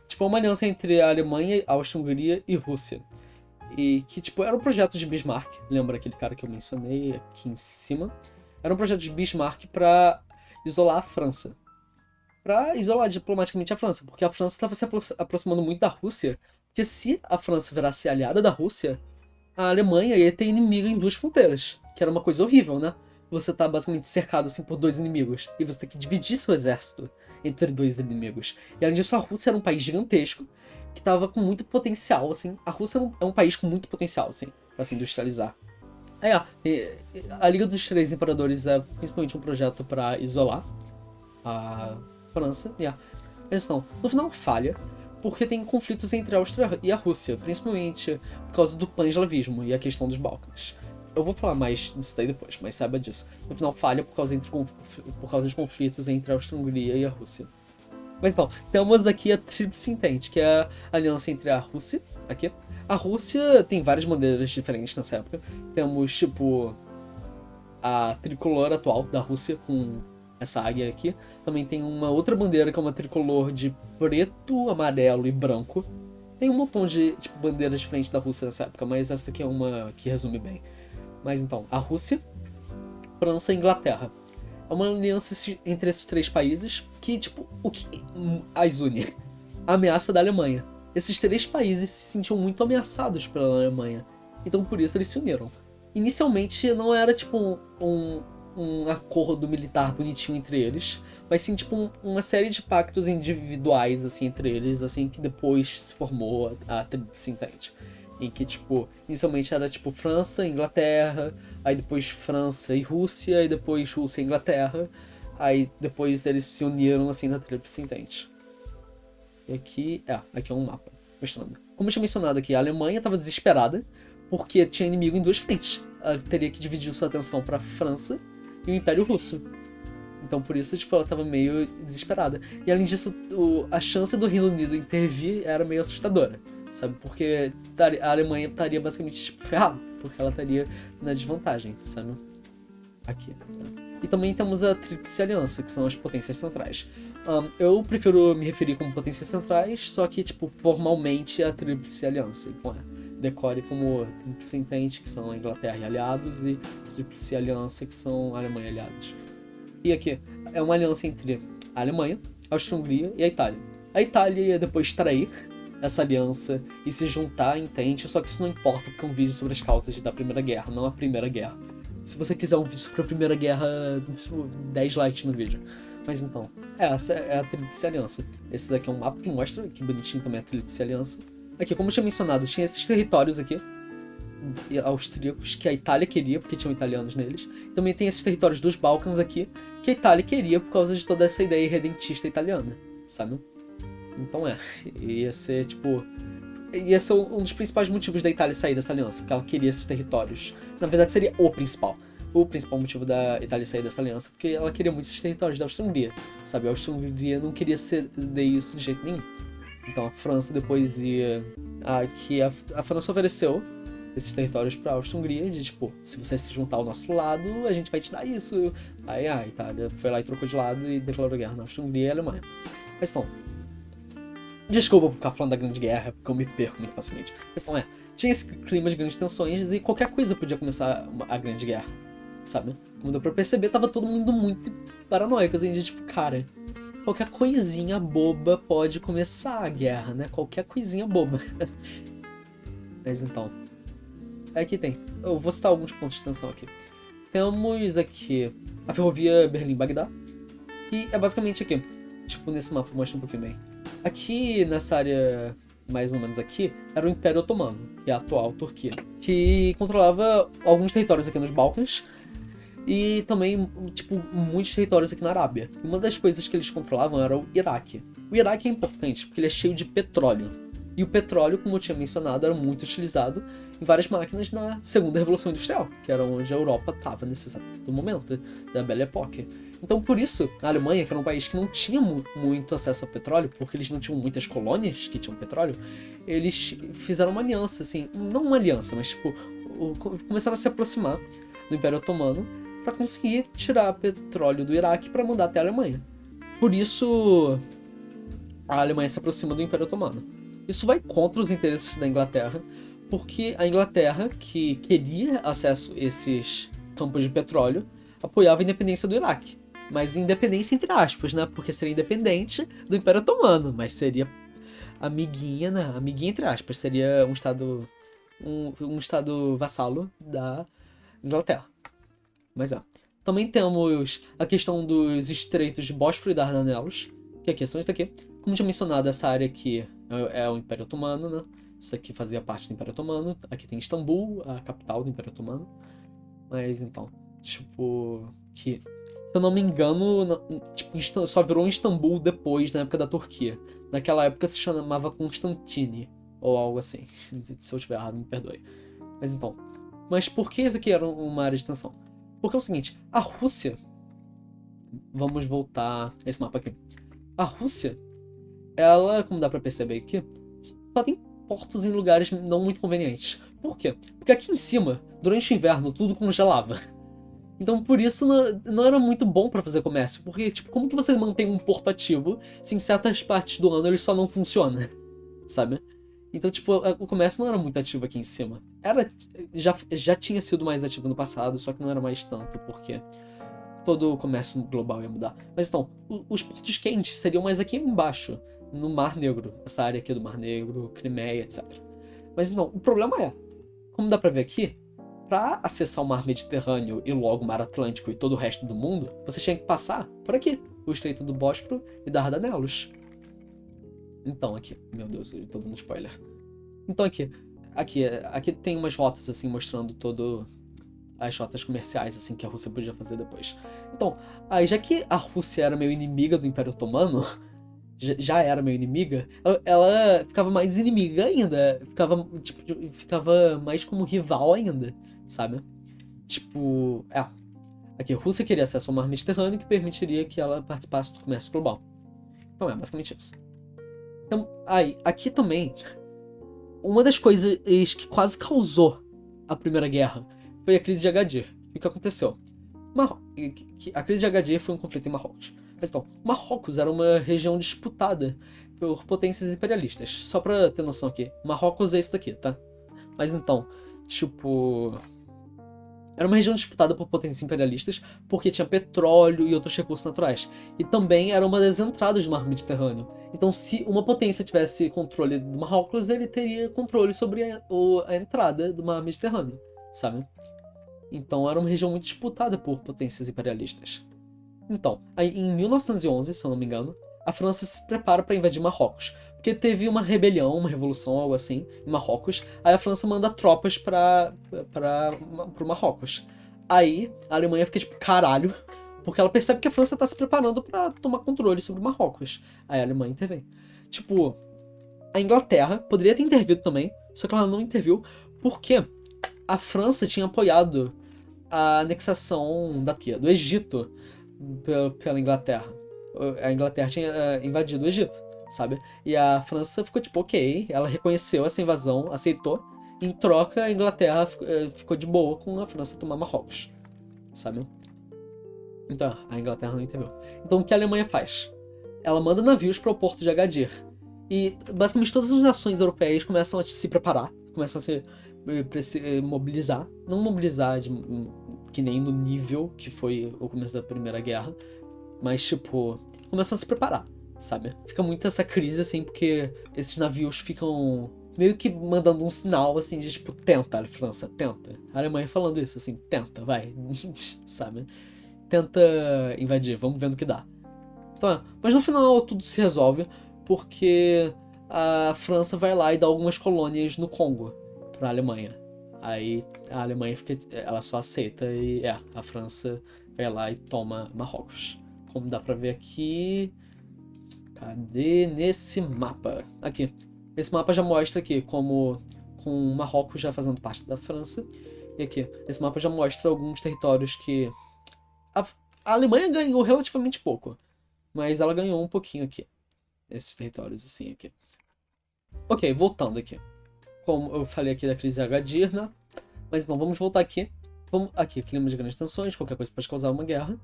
Tipo, uma aliança entre a Alemanha, a Áustria-Hungria e Rússia. E que, tipo, era um projeto de Bismarck. Lembra aquele cara que eu mencionei aqui em cima? Era um projeto de Bismarck para isolar a França. Para isolar diplomaticamente a França. Porque a França estava se aproximando muito da Rússia. Porque se a França virasse aliada da Rússia, a Alemanha ia ter inimigo em duas fronteiras. Que era uma coisa horrível, né? Você tá basicamente cercado assim por dois inimigos. E você tem que dividir seu exército entre dois inimigos. E além disso, a Rússia era um país gigantesco que tava com muito potencial, assim. A Rússia é um país com muito potencial, assim, pra se industrializar. A Liga dos Três Imperadores é principalmente um projeto para isolar a França. Mas não, no final falha, porque tem conflitos entre a Áustria e a Rússia, principalmente por causa do pan-eslavismo e a questão dos Balcãs. Eu vou falar mais disso daí depois, mas saiba disso. No final falha por causa de conflitos entre a Áustria-Hungria e a Rússia. Mas então, temos aqui a Tríplice Entente, que é a aliança entre a Rússia, aqui. A Rússia tem várias bandeiras diferentes nessa época. Temos, tipo, a tricolor atual da Rússia, com essa águia aqui. Também tem uma outra bandeira que é uma tricolor de preto, amarelo e branco. Tem um montão de, tipo, bandeiras diferentes da Rússia nessa época, mas essa daqui é uma que resume bem. Mas então, a Rússia, França e Inglaterra. É uma aliança entre esses três países que, tipo, o que as une? A ameaça da Alemanha. Esses três países se sentiam muito ameaçados pela Alemanha. Então, por isso, eles se uniram. Inicialmente, não era, tipo, um acordo militar bonitinho entre eles, mas sim, tipo, uma série de pactos individuais, assim, entre eles, assim, que depois se formou a Tríplice Entente. Em que, tipo, inicialmente era, tipo, França, Inglaterra, aí depois França e Rússia, e depois Rússia e Inglaterra, aí depois eles se uniram, assim, na Tríplice Entente. E aqui é um mapa, mostrando. Como eu tinha mencionado aqui, a Alemanha estava desesperada, porque tinha inimigo em duas frentes. Ela teria que dividir sua atenção para a França e o Império Russo. Então, por isso, tipo, ela estava meio desesperada. E, além disso, a chance do Reino Unido intervir era meio assustadora, sabe? Porque a Alemanha estaria basicamente, tipo, ferrada, porque ela estaria na desvantagem, sabe? Aqui. E também temos a Tríplice Aliança, que são as potências centrais. Eu prefiro me referir como potências centrais, só que, tipo, formalmente é a Tríplice Aliança. Então, decore como Tríplice Entente, que são a Inglaterra e aliados, e Tríplice Aliança, que são a Alemanha e aliados. E aqui, é uma aliança entre a Alemanha, a Áustria-Hungria e a Itália. A Itália ia depois trair essa aliança e se juntar à Entente, só que isso não importa, porque é um vídeo sobre as causas da Primeira Guerra, não a Primeira Guerra. Se você quiser um vídeo sobre a Primeira Guerra, 10 likes no vídeo. Mas então, essa é a Tríplice Aliança. Esse daqui é um mapa que mostra, que bonitinho também a Tríplice Aliança. Aqui, como eu tinha mencionado, tinha esses territórios aqui, austríacos, que a Itália queria, porque tinham italianos neles. Também tem esses territórios dos Balcãs aqui, que a Itália queria por causa de toda essa ideia irredentista italiana, sabe? Então ia ser, tipo... Ia ser um dos principais motivos da Itália sair dessa aliança, porque ela queria esses territórios. Na verdade, seria o principal motivo da Itália sair dessa aliança, porque ela queria muito esses territórios da Áustria-Hungria, sabe? A Áustria-Hungria não queria ceder isso de jeito nenhum. Então a França depois ia... A França ofereceu esses territórios pra Áustria-Hungria, de tipo, se você se juntar ao nosso lado, a gente vai te dar isso. Aí a Itália foi lá e trocou de lado e declarou guerra na Áustria-Hungria e a Alemanha. Mas então, desculpa por ficar falando da Grande Guerra, porque eu me perco muito facilmente. Mas então tinha esse clima de grandes tensões e qualquer coisa podia começar a Grande Guerra, sabe? Como deu pra perceber, tava todo mundo muito paranoico, assim, de tipo, cara, qualquer coisinha boba pode começar a guerra, né? Qualquer coisinha boba. Mas então, aqui tem. Eu vou citar alguns pontos de tensão aqui. Temos aqui a ferrovia Berlim-Bagdá, que é basicamente aqui. Tipo, nesse mapa, mostra um pouquinho bem. Aqui, nessa área, mais ou menos aqui, era o Império Otomano, que é a atual Turquia, que controlava alguns territórios aqui nos Balcãs e também, tipo, muitos territórios aqui na Arábia. E uma das coisas que eles controlavam era o Iraque. O Iraque é importante porque ele é cheio de petróleo. E o petróleo, como eu tinha mencionado, era muito utilizado em várias máquinas na Segunda Revolução Industrial, que era onde a Europa estava nesse exato momento da Belle Époque. Então, por isso, a Alemanha, que era um país que não tinha muito acesso ao petróleo, porque eles não tinham muitas colônias que tinham petróleo, eles fizeram uma aliança, assim, não uma aliança, mas tipo, começaram a se aproximar do Império Otomano para conseguir tirar petróleo do Iraque para mandar até a Alemanha. Por isso, a Alemanha se aproxima do Império Otomano. Isso vai contra os interesses da Inglaterra, porque a Inglaterra, que queria acesso a esses campos de petróleo, apoiava a independência do Iraque. Mas independência entre aspas, né? Porque seria independente do Império Otomano, mas seria amiguinha, né? Amiguinha entre aspas, seria um estado um estado vassalo da Inglaterra. Mas também temos a questão dos estreitos de Bósforo e Dardanelos, que aqui são isso aqui. Como tinha mencionado, essa área aqui é o Império Otomano, né? Isso aqui fazia parte do Império Otomano. Aqui tem Istambul, a capital do Império Otomano. Mas então, tipo, que, se eu não me engano, tipo, só virou Istambul depois, na época da Turquia. Naquela época se chamava Constantine, ou algo assim. Se eu estiver errado, me perdoe. Mas então, mas por que isso aqui era uma área de tensão? Porque é o seguinte, a Rússia... Vamos voltar a esse mapa aqui. A Rússia, ela, como dá pra perceber aqui, só tem portos em lugares não muito convenientes. Por quê? Porque aqui em cima, durante o inverno, tudo congelava. Então por isso não era muito bom pra fazer comércio. Porque, tipo, como que você mantém um porto ativo se em certas partes do ano ele só não funciona? Sabe? Então, tipo, o comércio não era muito ativo aqui em cima. Já tinha sido mais ativo no passado, só que não era mais tanto, porque todo o comércio global ia mudar. Mas então, os portos quentes seriam mais aqui embaixo, no Mar Negro. Essa área aqui do Mar Negro, Crimeia, etc. Mas não, o problema é, como dá pra ver aqui, pra acessar o Mar Mediterrâneo e logo o Mar Atlântico e todo o resto do mundo, você tinha que passar por aqui, o Estreito do Bósforo e Dardanelos. Então, aqui, meu Deus, eu tô dando spoiler. Então aqui tem umas rotas assim mostrando todo as rotas comerciais assim que a Rússia podia fazer depois. Então, aí já que a Rússia era meio inimiga do Império Otomano, já era meio inimiga, ela ficava mais inimiga ainda, ficava mais como rival ainda, sabe? Tipo, aqui a Rússia queria acesso ao Mar Mediterrâneo que permitiria que ela participasse do comércio global. Então basicamente isso. Então, aqui também, uma das coisas que quase causou a Primeira Guerra foi a crise de Agadir. O que aconteceu? A crise de Agadir foi um conflito em Marrocos. Mas então, Marrocos era uma região disputada por potências imperialistas. Só pra ter noção aqui, Marrocos é isso daqui, tá? Mas então, tipo... Era uma região disputada por potências imperialistas porque tinha petróleo e outros recursos naturais. E também era uma das entradas do Mar Mediterrâneo. Então, se uma potência tivesse controle do Marrocos, ele teria controle sobre a entrada do Mar Mediterrâneo, sabe? Então, era uma região muito disputada por potências imperialistas. Então, aí, em 1911, se eu não me engano, a França se prepara para invadir Marrocos. Porque teve uma rebelião, uma revolução, algo assim, em Marrocos. Aí a França manda tropas pro Marrocos. Aí a Alemanha fica tipo, caralho, porque ela percebe que a França tá se preparando para tomar controle sobre Marrocos. Aí a Alemanha intervém. Tipo, a Inglaterra poderia ter intervido também, só que ela não interviu porque a França tinha apoiado a anexação do Egito pela Inglaterra. A Inglaterra tinha invadido o Egito, sabe? E a França ficou tipo, ok, ela reconheceu essa invasão, aceitou, Em troca, a Inglaterra ficou de boa com a França tomar Marrocos, sabe? Então, a Inglaterra não interviu. Então, o que a Alemanha faz? Ela manda navios para o porto de Agadir. E, basicamente, todas as nações europeias começam a se preparar, começam a se mobilizar. Não mobilizar que nem no nível que foi o começo da Primeira Guerra, mas, tipo, começam a se preparar, sabe? Fica muito essa crise, assim, porque esses navios ficam meio que mandando um sinal, assim, de, tipo, tenta, França, tenta. A Alemanha falando isso, assim, tenta, vai, sabe? Tenta invadir, vamos vendo o que dá. Então, mas no final tudo se resolve porque a França vai lá e dá algumas colônias no Congo pra Alemanha. Aí a Alemanha ela só aceita e a França vai lá e toma Marrocos. Como dá pra ver aqui, cadê nesse mapa? Aqui. Esse mapa já mostra aqui como com Marrocos já fazendo parte da França. E aqui, esse mapa já mostra alguns territórios que a Alemanha ganhou relativamente pouco, mas ela ganhou um pouquinho aqui. Esses territórios assim aqui. Ok, voltando aqui. Como eu falei aqui da crise Agadir, né? Mas então vamos voltar aqui. Aqui, clima de grandes tensões, qualquer coisa pode causar uma guerra.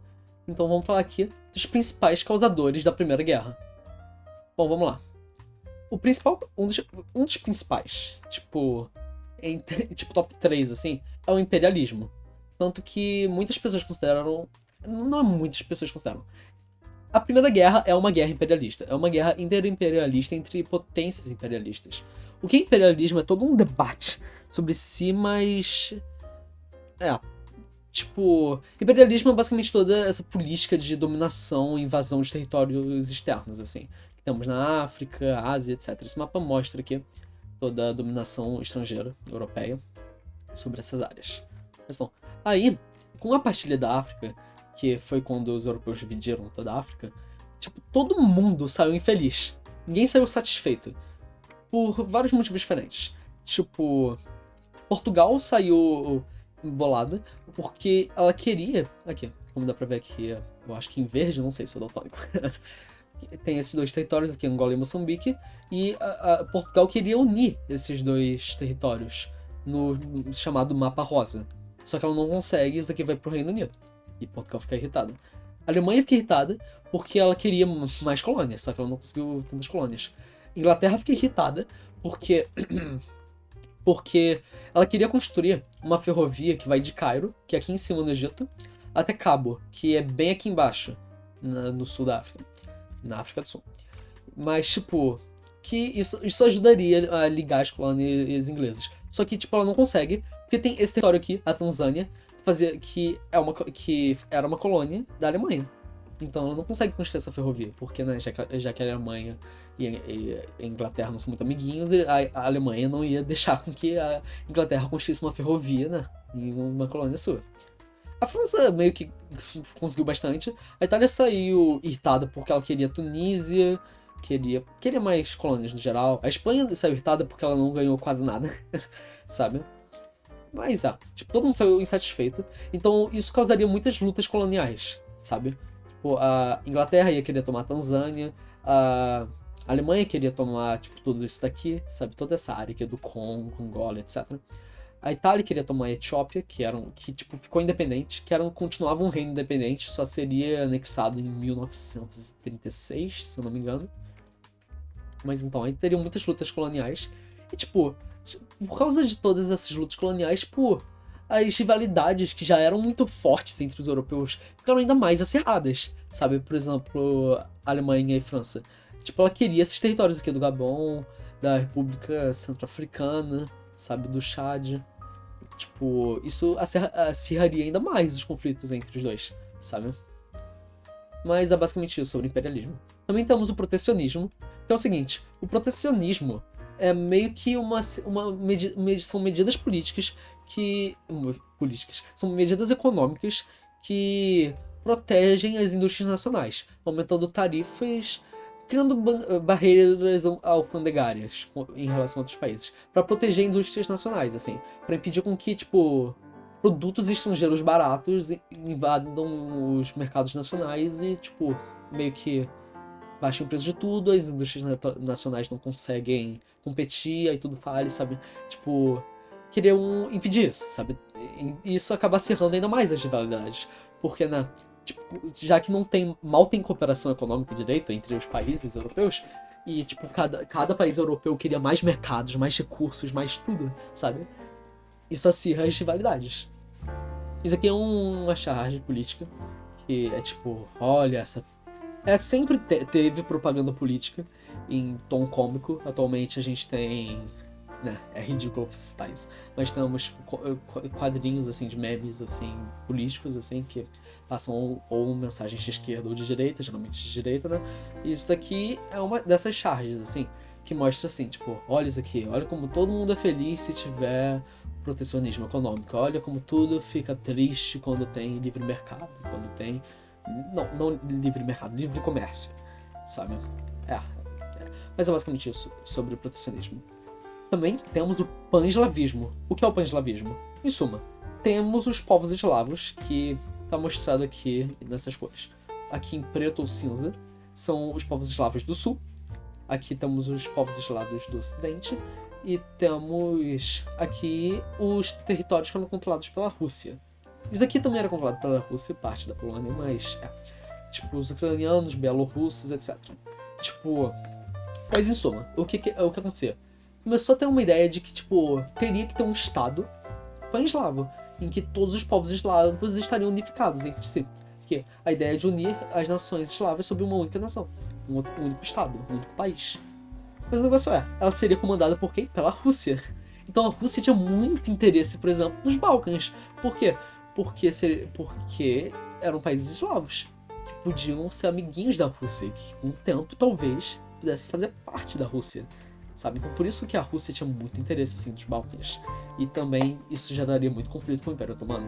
Então vamos falar aqui dos principais causadores da Primeira Guerra. Bom, vamos lá. O principal, um dos principais, tipo top 3, assim, é o imperialismo. Tanto que muitas pessoas consideram. Não muitas pessoas consideram. A Primeira Guerra é uma guerra imperialista. É uma guerra interimperialista entre potências imperialistas. O que é imperialismo é todo um debate sobre si, mas. Imperialismo é basicamente toda essa política de dominação e invasão de territórios externos, assim. Que temos na África, Ásia, etc. Esse mapa mostra aqui toda a dominação estrangeira, europeia, sobre essas áreas. Então, aí, com a partilha da África, que foi quando os europeus dividiram toda a África, tipo, todo mundo saiu infeliz. Ninguém saiu satisfeito. Por vários motivos diferentes. Tipo, Portugal saiu bolada porque ela queria... Aqui, como dá pra ver aqui, eu acho que em verde, não sei se é daltônico. Tem esses dois territórios aqui, Angola e Moçambique, e Portugal queria unir esses dois territórios no chamado Mapa Rosa. Só que ela não consegue, isso aqui vai pro Reino Unido. E Portugal fica irritada. A Alemanha fica irritada porque ela queria mais colônias, só que ela não conseguiu tantas colônias. Inglaterra fica irritada porque ela queria construir uma ferrovia que vai de Cairo, que é aqui em cima no Egito, até Cabo, que é bem aqui embaixo, no sul da África. Na África do Sul. Mas, tipo, que isso ajudaria a ligar as colônias inglesas. Só que, tipo, ela não consegue, porque tem esse território aqui, a Tanzânia, que era uma colônia da Alemanha. Então ela não consegue construir essa ferrovia, porque, né, já que a Alemanha e a Inglaterra não são muito amiguinhos, a Alemanha não ia deixar com que a Inglaterra construísse uma ferrovia, né, em uma colônia sua. A França meio que conseguiu bastante. A Itália saiu irritada porque ela queria Tunísia, queria mais colônias no geral. A Espanha saiu irritada porque ela não ganhou quase nada, sabe? Mas, todo mundo saiu insatisfeito. Então isso causaria muitas lutas coloniais, sabe? Tipo, a Inglaterra ia querer tomar a Tanzânia, a Alemanha queria tomar, tipo, tudo isso daqui, sabe? Toda essa área aqui do Congo, Angola, etc. A Itália queria tomar a Etiópia, que tipo, ficou independente, continuava um reino independente, só seria anexado em 1936, se eu não me engano. Mas então, aí teriam muitas lutas coloniais. E tipo, por causa de todas essas lutas coloniais, tipo, as rivalidades que já eram muito fortes entre os europeus ficaram ainda mais acirradas, sabe? Por exemplo, Alemanha e França. Tipo, ela queria esses territórios aqui do Gabão, da República Centro-Africana, sabe, do Chad. Tipo, isso acirraria ainda mais os conflitos entre os dois, sabe? Mas é basicamente isso sobre o imperialismo. Também temos o protecionismo, que é o seguinte: o protecionismo é meio que são medidas políticas são medidas econômicas que protegem as indústrias nacionais, aumentando tarifas, criando barreiras alfandegárias em relação a outros países, para proteger indústrias nacionais, assim, para impedir com que, tipo, produtos estrangeiros baratos invadam os mercados nacionais e, tipo, meio que baixem o preço de tudo, as indústrias nacionais não conseguem competir, aí tudo falha, sabe? Tipo, queriam impedir isso, sabe? E isso acaba acirrando ainda mais as rivalidades. Porque, né, tipo, já que mal tem cooperação econômica direito entre os países europeus, e, tipo, cada país europeu queria mais mercados, mais recursos, mais tudo, sabe? Isso acirra as rivalidades. Isso aqui é uma charge política, que é tipo, olha, sempre teve propaganda política em tom cômico. Atualmente a gente tem, né, é ridículo citar isso, mas temos quadrinhos, assim, de memes, assim, políticos, assim, que passam ou mensagens de esquerda ou de direita, geralmente de direita, né? E isso daqui é uma dessas charges, assim, que mostra assim, tipo, olha isso aqui, olha como todo mundo é feliz se tiver protecionismo econômico, olha como tudo fica triste quando tem livre mercado, quando tem... Não livre mercado, livre comércio, sabe? Mas é basicamente isso sobre o protecionismo. Também temos o pan-eslavismo. O que é o pan-eslavismo? Em suma, temos os povos eslavos, que está mostrado aqui nessas cores. Aqui em preto ou cinza são os povos eslavos do sul. Aqui temos os povos eslavos do ocidente. E temos aqui os territórios que eram controlados pela Rússia. Isso aqui também era controlado pela Rússia, parte da Polônia, mas tipo, os ucranianos, belorussos, etc. Tipo, mas em suma, o que acontecia? Começou a ter uma ideia de que, tipo, teria que ter um estado pan-eslavo, em que todos os povos eslavos estariam unificados entre si. Que a ideia de unir as nações eslavas sob uma única nação, um único estado, um único país. Mas o negócio ela seria comandada por quem? Pela Rússia. Então a Rússia tinha muito interesse, por exemplo, nos Balcãs. Por quê? Porque eram países eslavos, que podiam ser amiguinhos da Rússia, e que com o tempo, talvez, pudessem fazer parte da Rússia, sabe? Então por isso que a Rússia tinha muito interesse, assim, nos Balcãs. E também isso geraria muito conflito com o Império Otomano.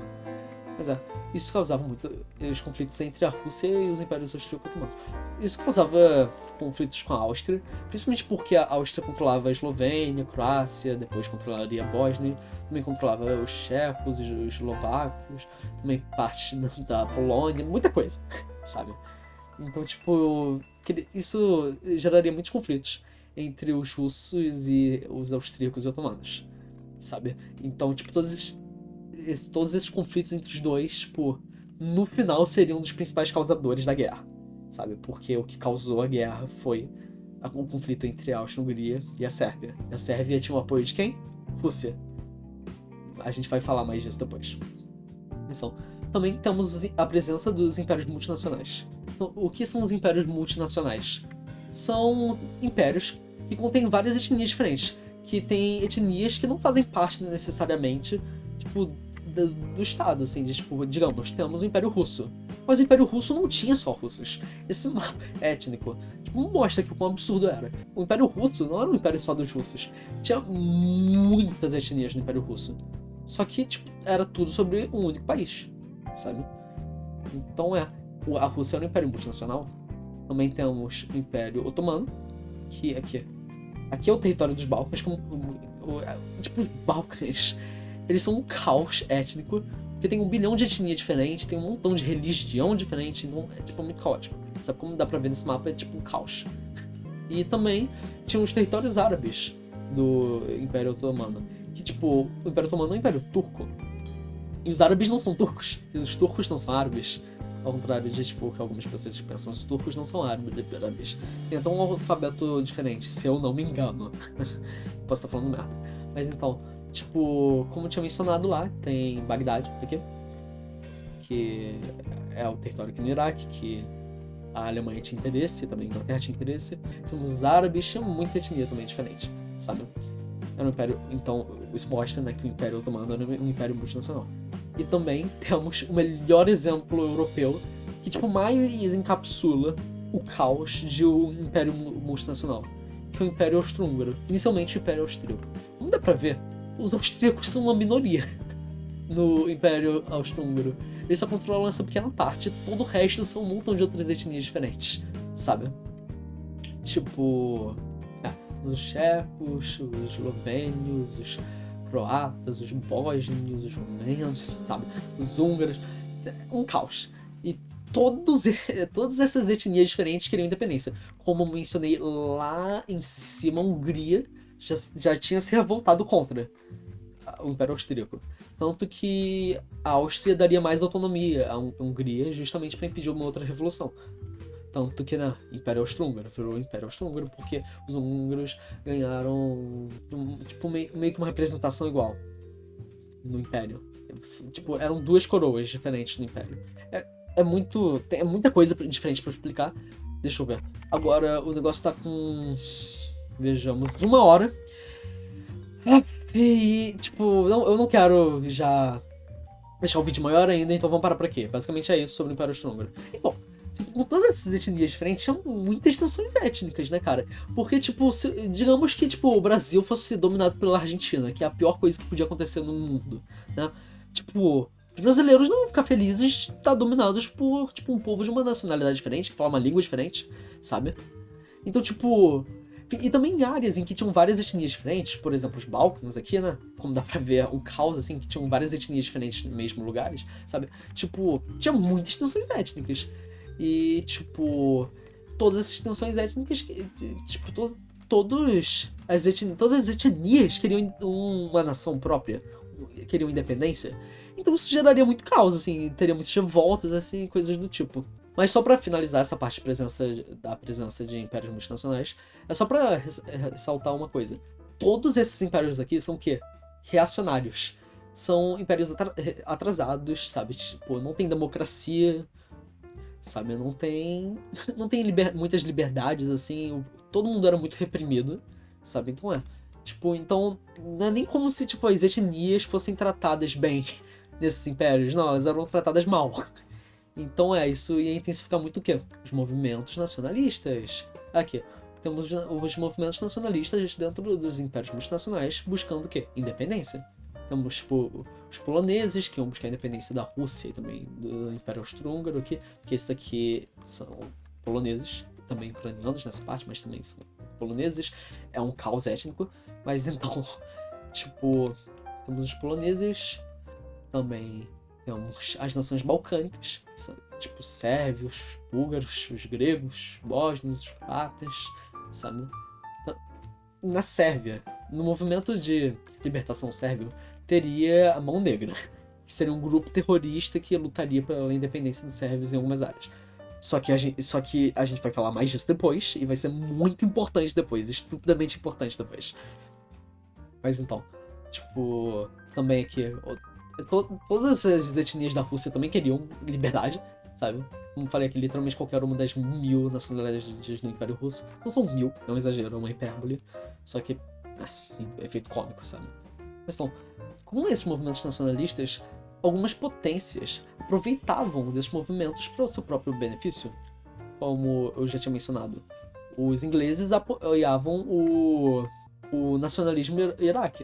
Mas isso causava muito os conflitos entre a Rússia e os impérios austríaco-otomanos. Isso causava conflitos com a Áustria, principalmente porque a Áustria controlava a Eslovênia, a Croácia, depois controlaria a Bósnia, também controlava os checos, os eslovacos, também parte da Polônia, muita coisa, sabe? Então, tipo, isso geraria muitos conflitos entre os russos e os austríacos e otomanos, sabe? Então, tipo, todos esses conflitos entre os dois, tipo, no final seriam um dos principais causadores da guerra, sabe? Porque o que causou a guerra foi o conflito entre a Áustria-Hungria e a Sérvia. E a Sérvia tinha o apoio de quem? Rússia. A gente vai falar mais disso depois. Então, também temos a presença dos impérios multinacionais. Então, o que são os impérios multinacionais? São impérios que contêm várias etnias diferentes, que têm etnias que não fazem parte necessariamente, tipo, do Estado, assim, tipo, digamos, temos o Império Russo. Mas o Império Russo não tinha só russos. Esse mapa étnico, tipo, mostra que o quão absurdo era. O Império Russo não era um império só dos russos. Tinha muitas etnias no Império Russo. Só que, tipo, era tudo sobre um único país, sabe? Então a Rússia era um império multinacional. Também temos o Império Otomano, que aqui é o território dos Balcãs, tipo, os Balcãs. Eles são um caos étnico, porque tem 1 bilhão de etnias diferentes, tem um montão de religião diferente, então é tipo muito caótico. Sabe como dá pra ver nesse mapa? É tipo um caos. E também tinha os territórios árabes do Império Otomano, que tipo, o Império Otomano é um império turco. E os árabes não são turcos, e os turcos não são árabes. Ao contrário de tipo, que algumas pessoas pensam, os turcos não são árabes. Tem até um alfabeto diferente, se eu não me engano. Posso estar falando merda. Mas então, tipo, como eu tinha mencionado lá, tem Bagdade aqui, que é o território aqui no Iraque, que a Alemanha tinha interesse, também a Inglaterra tinha interesse. Temos os árabes, tinha muita etnia também diferente, sabe? Era um império, então, isso mostra, né, que o Império Otomano era um império multinacional. E também temos o melhor exemplo europeu, que tipo, mais encapsula o caos de um império multinacional, que é o Império Austro-Húngaro. Inicialmente o Império Austríaco. Como dá pra ver, os austríacos são uma minoria no Império Austro-Húngaro. Eles só controlam essa pequena parte, todo o resto são um montão de outras etnias diferentes, sabe? Tipo, os checos, os eslovênios, os croatas, os bósnios, os romenos, sabe? Os húngaros. Um caos. E todas essas etnias diferentes queriam independência. Como eu mencionei lá em cima, a Hungria já tinha se revoltado contra. o Império Austríaco. Tanto que a Áustria daria mais autonomia à Hungria justamente para impedir uma outra revolução. Tanto que, né, Império Austro-Húngaro virou Império Austro-Húngaro porque os húngaros ganharam, tipo, meio que uma representação igual no Império. Tipo, eram duas coroas diferentes no Império. É muita coisa diferente pra explicar. Deixa eu ver. Agora o negócio tá com... Vejamos, 1 hora. E, tipo, eu não quero já deixar o vídeo maior ainda, então vamos parar por aqui. Basicamente é isso sobre o Império Austro-Húngaro. Então, tipo, com todas essas etnias diferentes, tinham muitas tensões étnicas, né, cara? Porque, tipo, digamos que, tipo, o Brasil fosse dominado pela Argentina, que é a pior coisa que podia acontecer no mundo, né? Tipo, os brasileiros não vão ficar felizes de estar dominados por, tipo, um povo de uma nacionalidade diferente, que fala uma língua diferente, sabe? Então, tipo... E também em áreas em que tinham várias etnias diferentes, por exemplo, os Balcãs aqui, né? Como dá pra ver, um caos, assim, que tinham várias etnias diferentes nos mesmos lugares, sabe? Tipo, tinha muitas tensões étnicas. E, tipo, todas essas tensões étnicas, tipo, todas as etnias queriam uma nação própria, queriam independência. Então isso geraria muito caos, assim, teria muitas revoltas, assim, coisas do tipo. Mas só pra finalizar essa parte da presença de impérios multinacionais, é só pra ressaltar uma coisa. Todos esses impérios aqui são o quê? Reacionários. São impérios atrasados, sabe? Tipo, não tem democracia, sabe? Não tem muitas liberdades, assim. Todo mundo era muito reprimido, sabe? Então tipo, então não é nem como se, tipo, as etnias fossem tratadas bem nesses impérios. Não, elas eram tratadas mal. Então isso ia intensificar muito o quê? Os movimentos nacionalistas. Aqui, temos os movimentos nacionalistas dentro dos impérios multinacionais buscando o quê? Independência. Temos, tipo, os poloneses, que iam buscar a independência da Rússia e também do Império Austro-Húngaro, porque esses aqui são poloneses, também ucranianos nessa parte, mas também são poloneses. É um caos étnico, mas então, tipo, temos os poloneses, também temos as nações balcânicas, que são, tipo, sérvios, búlgaros, os gregos, os bósnios, os croatas, sabe? Então, na Sérvia, no movimento de libertação sérvio, teria a Mão Negra, que seria um grupo terrorista que lutaria pela independência dos sérvios em algumas áreas. Só que a gente vai falar mais disso depois, e vai ser muito importante depois, estupidamente importante depois. Mas então, tipo, também aqui, todas as etnias da Rússia também queriam liberdade, sabe? Como falei aqui, literalmente qualquer uma das 1000 nacionalidades no Império Russo. Não são 1000, é um exagero, é uma hipérbole. Só que é efeito cômico, sabe? Mas então, com esses movimentos nacionalistas, algumas potências aproveitavam desses movimentos para o seu próprio benefício. Como eu já tinha mencionado, os ingleses apoiavam o nacionalismo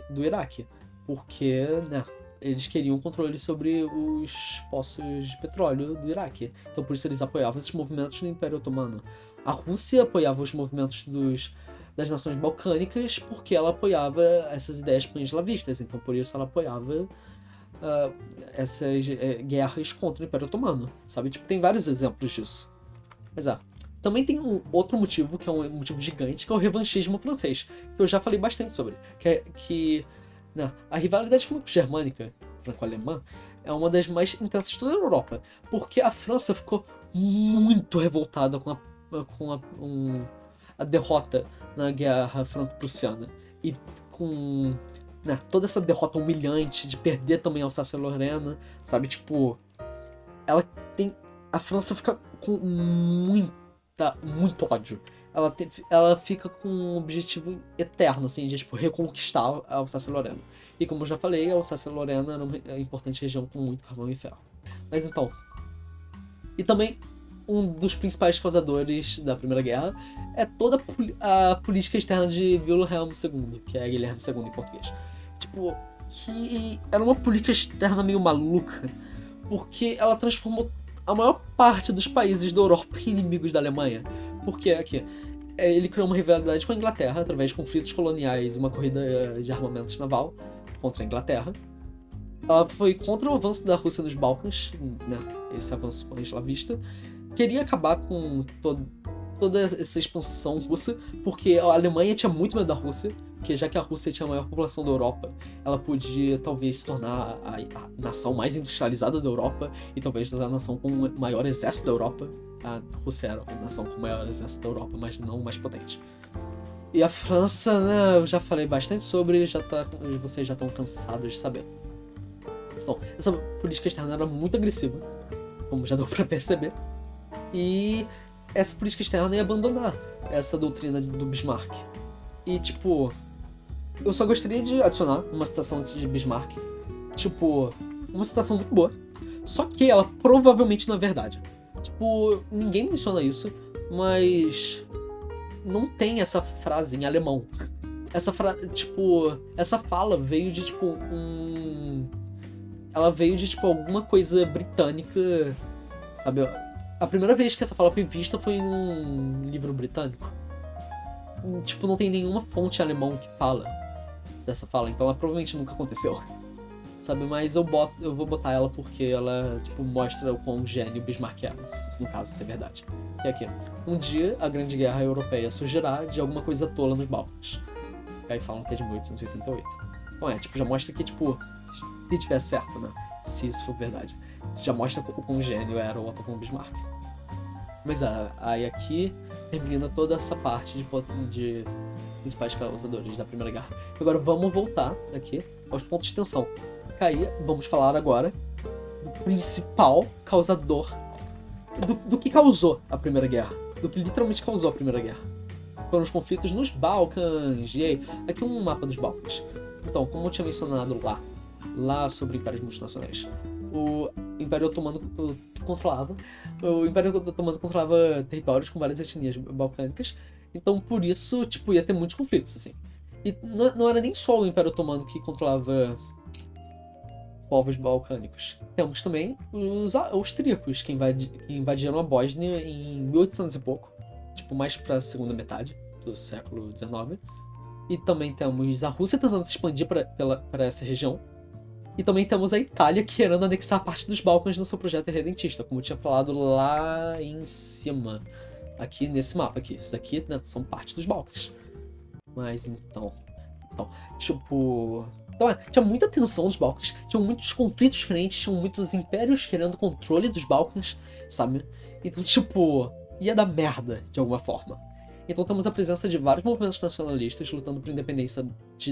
do Iraque, porque, né, eles queriam controle sobre os poços de petróleo do Iraque. Então por isso eles apoiavam esses movimentos do Império Otomano. A Rússia apoiava os movimentos das nações balcânicas porque ela apoiava essas ideias pan-eslavistas. Então por isso ela apoiava essas guerras contra o Império Otomano, sabe? Tipo, tem vários exemplos disso. Mas também tem um outro motivo, que é um motivo gigante, que é o revanchismo francês, que eu já falei bastante sobre. A rivalidade franco-germânica, franco-alemã, é uma das mais intensas de toda a Europa, porque a França ficou muito revoltada com a derrota na Guerra Franco-Prussiana. E com toda essa derrota humilhante de perder também a Alsácia-Lorena, sabe? Tipo, a França fica com muito ódio. Ela fica com um objetivo eterno, assim, de tipo, reconquistar a Alsácia-Lorena. E como eu já falei, a Alsácia-Lorena era uma importante região com muito carvão e ferro. Mas então... E também, um dos principais causadores da Primeira Guerra é toda a política externa de Wilhelm II, que é Guilherme II em português. Tipo, que era uma política externa meio maluca, porque ela transformou a maior parte dos países da Europa em inimigos da Alemanha. Porque aqui, ele criou uma rivalidade com a Inglaterra através de conflitos coloniais e uma corrida de armamentos naval contra a Inglaterra. Ela foi contra o avanço da Rússia nos Balcãs, né, esse avanço pan-eslavista. Queria acabar com toda essa expansão russa, porque a Alemanha tinha muito medo da Rússia, porque já que a Rússia tinha a maior população da Europa, ela podia talvez se tornar a nação mais industrializada da Europa e talvez a nação com o maior exército da Europa. A Rússia era a nação com o maior exército da Europa, mas não o mais potente. E a França, né, eu já falei bastante sobre, vocês já estão cansados de saber. Então, essa política externa era muito agressiva, como já deu pra perceber. E essa política externa ia abandonar essa doutrina do Bismarck. E, tipo, eu só gostaria de adicionar uma citação de Bismarck. Tipo, uma citação muito boa. Só que ela provavelmente não é verdade. Tipo, ninguém menciona isso, mas não tem essa frase em alemão. Essa fala veio de, tipo, ela veio de, tipo, alguma coisa britânica, sabe? A primeira vez que essa fala foi vista foi em um livro britânico. Tipo, não tem nenhuma fonte alemão que fala dessa fala, então ela provavelmente nunca aconteceu. Sabe, mas eu vou botar ela porque ela, tipo, mostra o quão gênio Bismarck era, no caso, se é verdade. E aqui, um dia a Grande Guerra Europeia surgirá de alguma coisa tola nos Balcãs. E aí falam que é de 1888. Então tipo, já mostra que, tipo, se tiver certo, né, se isso for verdade, já mostra o quão gênio era o Otto von Bismarck. Mas aí aqui termina toda essa parte de principais causadores da Primeira Guerra. Agora vamos voltar aqui aos pontos de tensão. Aí vamos falar agora do principal causador do que causou a Primeira Guerra. Do que literalmente causou a Primeira Guerra. Foram os conflitos nos Balcãs. E aí, aqui um mapa dos Balcãs. Então, como eu tinha mencionado lá sobre impérios multinacionais, o Império Otomano controlava territórios com várias etnias balcânicas, então por isso, tipo, ia ter muitos conflitos, assim. E não era nem só o Império Otomano que controlava povos balcânicos. Temos também os austríacos, que invadiram a Bósnia em 1800 e pouco, tipo, mais pra segunda metade do século XIX. E também temos a Rússia tentando se expandir para essa região. E também temos a Itália querendo anexar parte dos Balcãs no seu projeto irredentista, como eu tinha falado lá em cima, aqui nesse mapa aqui. Isso daqui, né, são parte dos Balcãs. Mas então, tipo... Então, tinha muita tensão nos Balcãs, tinham muitos conflitos diferentes, tinham muitos impérios querendo controle dos Balcãs, sabe? Então, tipo, ia dar merda de alguma forma. Então temos a presença de vários movimentos nacionalistas lutando por independência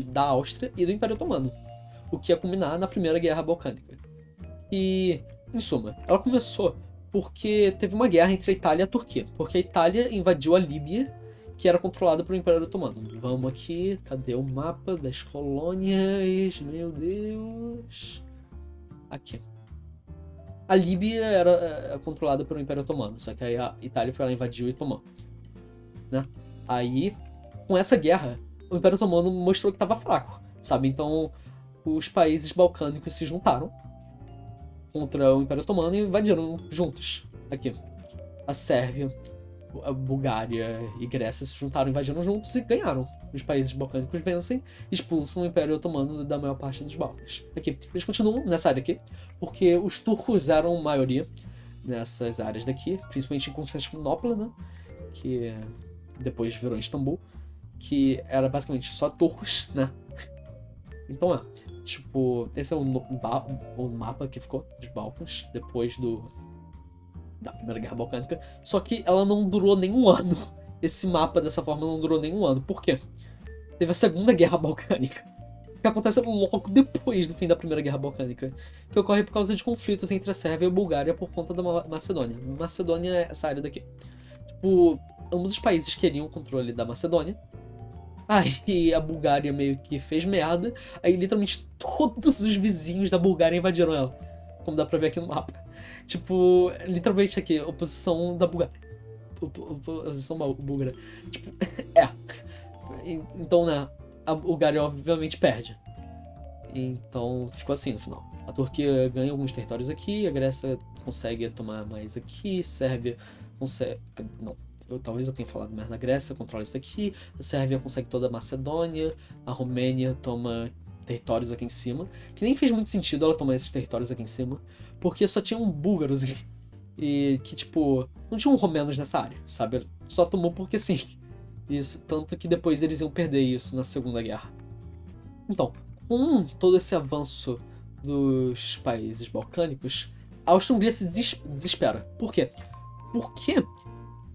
da Áustria e do Império Otomano, o que ia culminar na Primeira Guerra Balcânica. E, em suma, ela começou porque teve uma guerra entre a Itália e a Turquia, porque a Itália invadiu a Líbia, que era controlada pelo Império Otomano. Vamos aqui, cadê o mapa das colônias? Meu Deus... Aqui. A Líbia era controlada pelo Império Otomano, só que aí a Itália foi lá, invadiu e tomou. Né? Aí, com essa guerra, o Império Otomano mostrou que estava fraco, sabe? Então, os países balcânicos se juntaram contra o Império Otomano e invadiram juntos. Aqui, a Sérvia, a Bulgária e Grécia se juntaram, invadiram juntos e ganharam. Os países balcânicos vencem, expulsam o Império Otomano da maior parte dos Balcãs. Aqui, eles continuam nessa área aqui, porque os turcos eram maioria nessas áreas daqui, principalmente em Constantinopla, né? Que depois virou Istambul, que era basicamente só turcos, né? Então tipo, esse é o mapa que ficou dos Balcãs depois da Primeira Guerra Balcânica, só que ela não durou nem um ano. Esse mapa dessa forma não durou nem um ano. Por quê? Teve a Segunda Guerra Balcânica, que acontece logo depois do fim da Primeira Guerra Balcânica, que ocorre por causa de conflitos entre a Sérvia e a Bulgária por conta da Macedônia. Macedônia é essa área daqui. Tipo, ambos os países queriam o controle da Macedônia. Aí a Bulgária meio que fez merda. Aí literalmente todos os vizinhos da Bulgária invadiram ela. Como dá pra ver aqui no mapa. Tipo, literalmente aqui, oposição da Bulgária. Oposição búlgara. Tipo, Então, né, a Bulgária obviamente perde. Então ficou assim no final. A Turquia ganha alguns territórios aqui, a Grécia consegue tomar mais aqui, Sérvia consegue... Não, talvez eu tenha falado mais na Grécia, controla isso aqui, a Sérvia consegue toda a Macedônia, a Romênia toma territórios aqui em cima, que nem fez muito sentido ela tomar esses territórios aqui em cima, porque só tinham búlgaros e que, tipo, não tinham romenos nessa área, sabe? Só tomou porque sim. Isso, tanto que depois eles iam perder isso na Segunda Guerra. Então, com todo esse avanço dos países balcânicos, a Áustria-Hungria se desespera. Por quê? Porque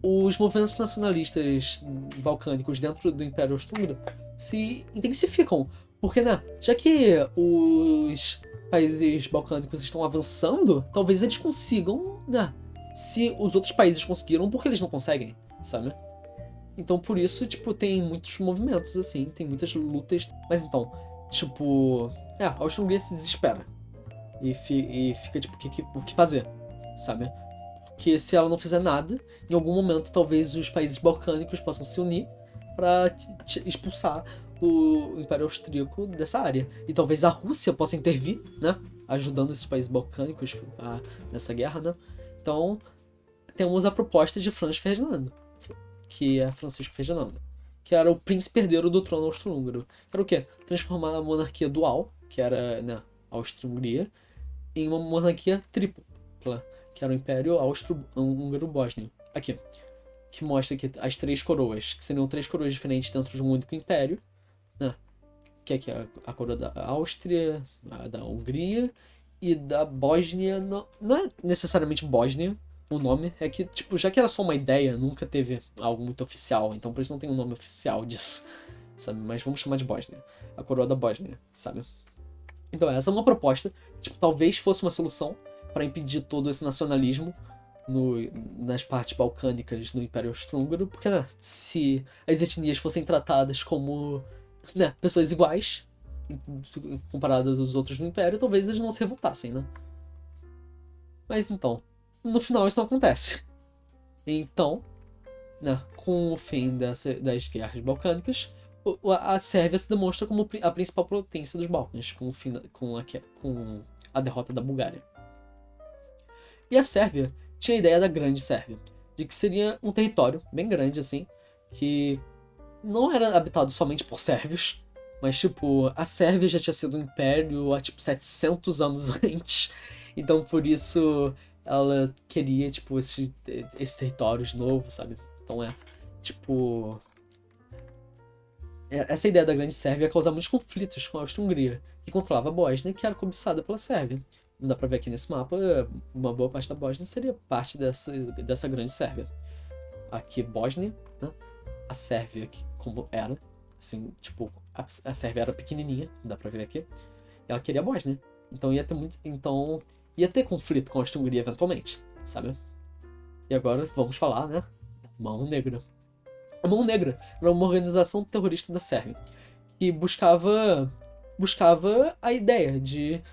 os movimentos nacionalistas balcânicos dentro do Império Austro-Húngaro se intensificam. Porque, né, já que os países balcânicos estão avançando, talvez eles consigam, né? Se os outros países conseguiram, por que eles não conseguem, sabe? Então, por isso, tipo, tem muitos movimentos, assim, tem muitas lutas. Mas então, tipo, a Áustria-Hungria se desespera. E fica, tipo, o que fazer, sabe? Porque se ela não fizer nada, em algum momento, talvez os países balcânicos possam se unir pra expulsar o Império Austríaco dessa área. E talvez a Rússia possa intervir, né? Ajudando esses países balcânicos nessa guerra, né? Então, temos a proposta de Franz Ferdinand, que é Francisco Ferdinando, que era o príncipe herdeiro do trono austro-húngaro. Era o quê? Transformar a monarquia dual, que era, né, a Áustria-Hungria, em uma monarquia tripla, que era o Império Austro-Húngaro-Bósnio. Aqui, que mostra que as três coroas, que seriam três coroas diferentes dentro de um único império, né? Que aqui é a coroa da Áustria, a da Hungria e da Bósnia. Não é necessariamente Bósnia o nome, é que, tipo, já que era só uma ideia, nunca teve algo muito oficial, então por isso não tem um nome oficial disso, sabe? Mas vamos chamar de Bósnia. A coroa da Bósnia, sabe? Então essa é uma proposta, tipo, talvez fosse uma solução para impedir todo esse nacionalismo nas partes balcânicas do Império Austro-Húngaro, porque, né, se as etnias fossem tratadas como, né, pessoas iguais, comparadas aos outros do Império, talvez eles não se revoltassem, né? Mas então, no final isso não acontece. Então, né, com o fim das guerras balcânicas, a Sérvia se demonstra como a principal potência dos Balcãs, com a derrota da Bulgária. E a Sérvia tinha a ideia da Grande Sérvia, de que seria um território bem grande, assim, que não era habitado somente por sérvios, mas, tipo, a Sérvia já tinha sido um império há, tipo, 700 anos antes. Então, por isso, ela queria, tipo, esse território de novo, sabe? Então tipo... Essa ideia da Grande Sérvia ia causar muitos conflitos com a Áustria-Hungria, que controlava a Bósnia, que era cobiçada pela Sérvia. Não dá pra ver aqui nesse mapa, uma boa parte da Bósnia seria parte dessa Grande Sérvia. Aqui, Bósnia, né? A Sérvia, como era, assim, tipo, a Sérvia era pequenininha, dá pra ver aqui, e ela queria a Bósnia. Então ia ter conflito com a Áustria-Hungria eventualmente, sabe? E agora vamos falar, né? Mão Negra. A Mão Negra era uma organização terrorista da Sérvia que buscava a ideia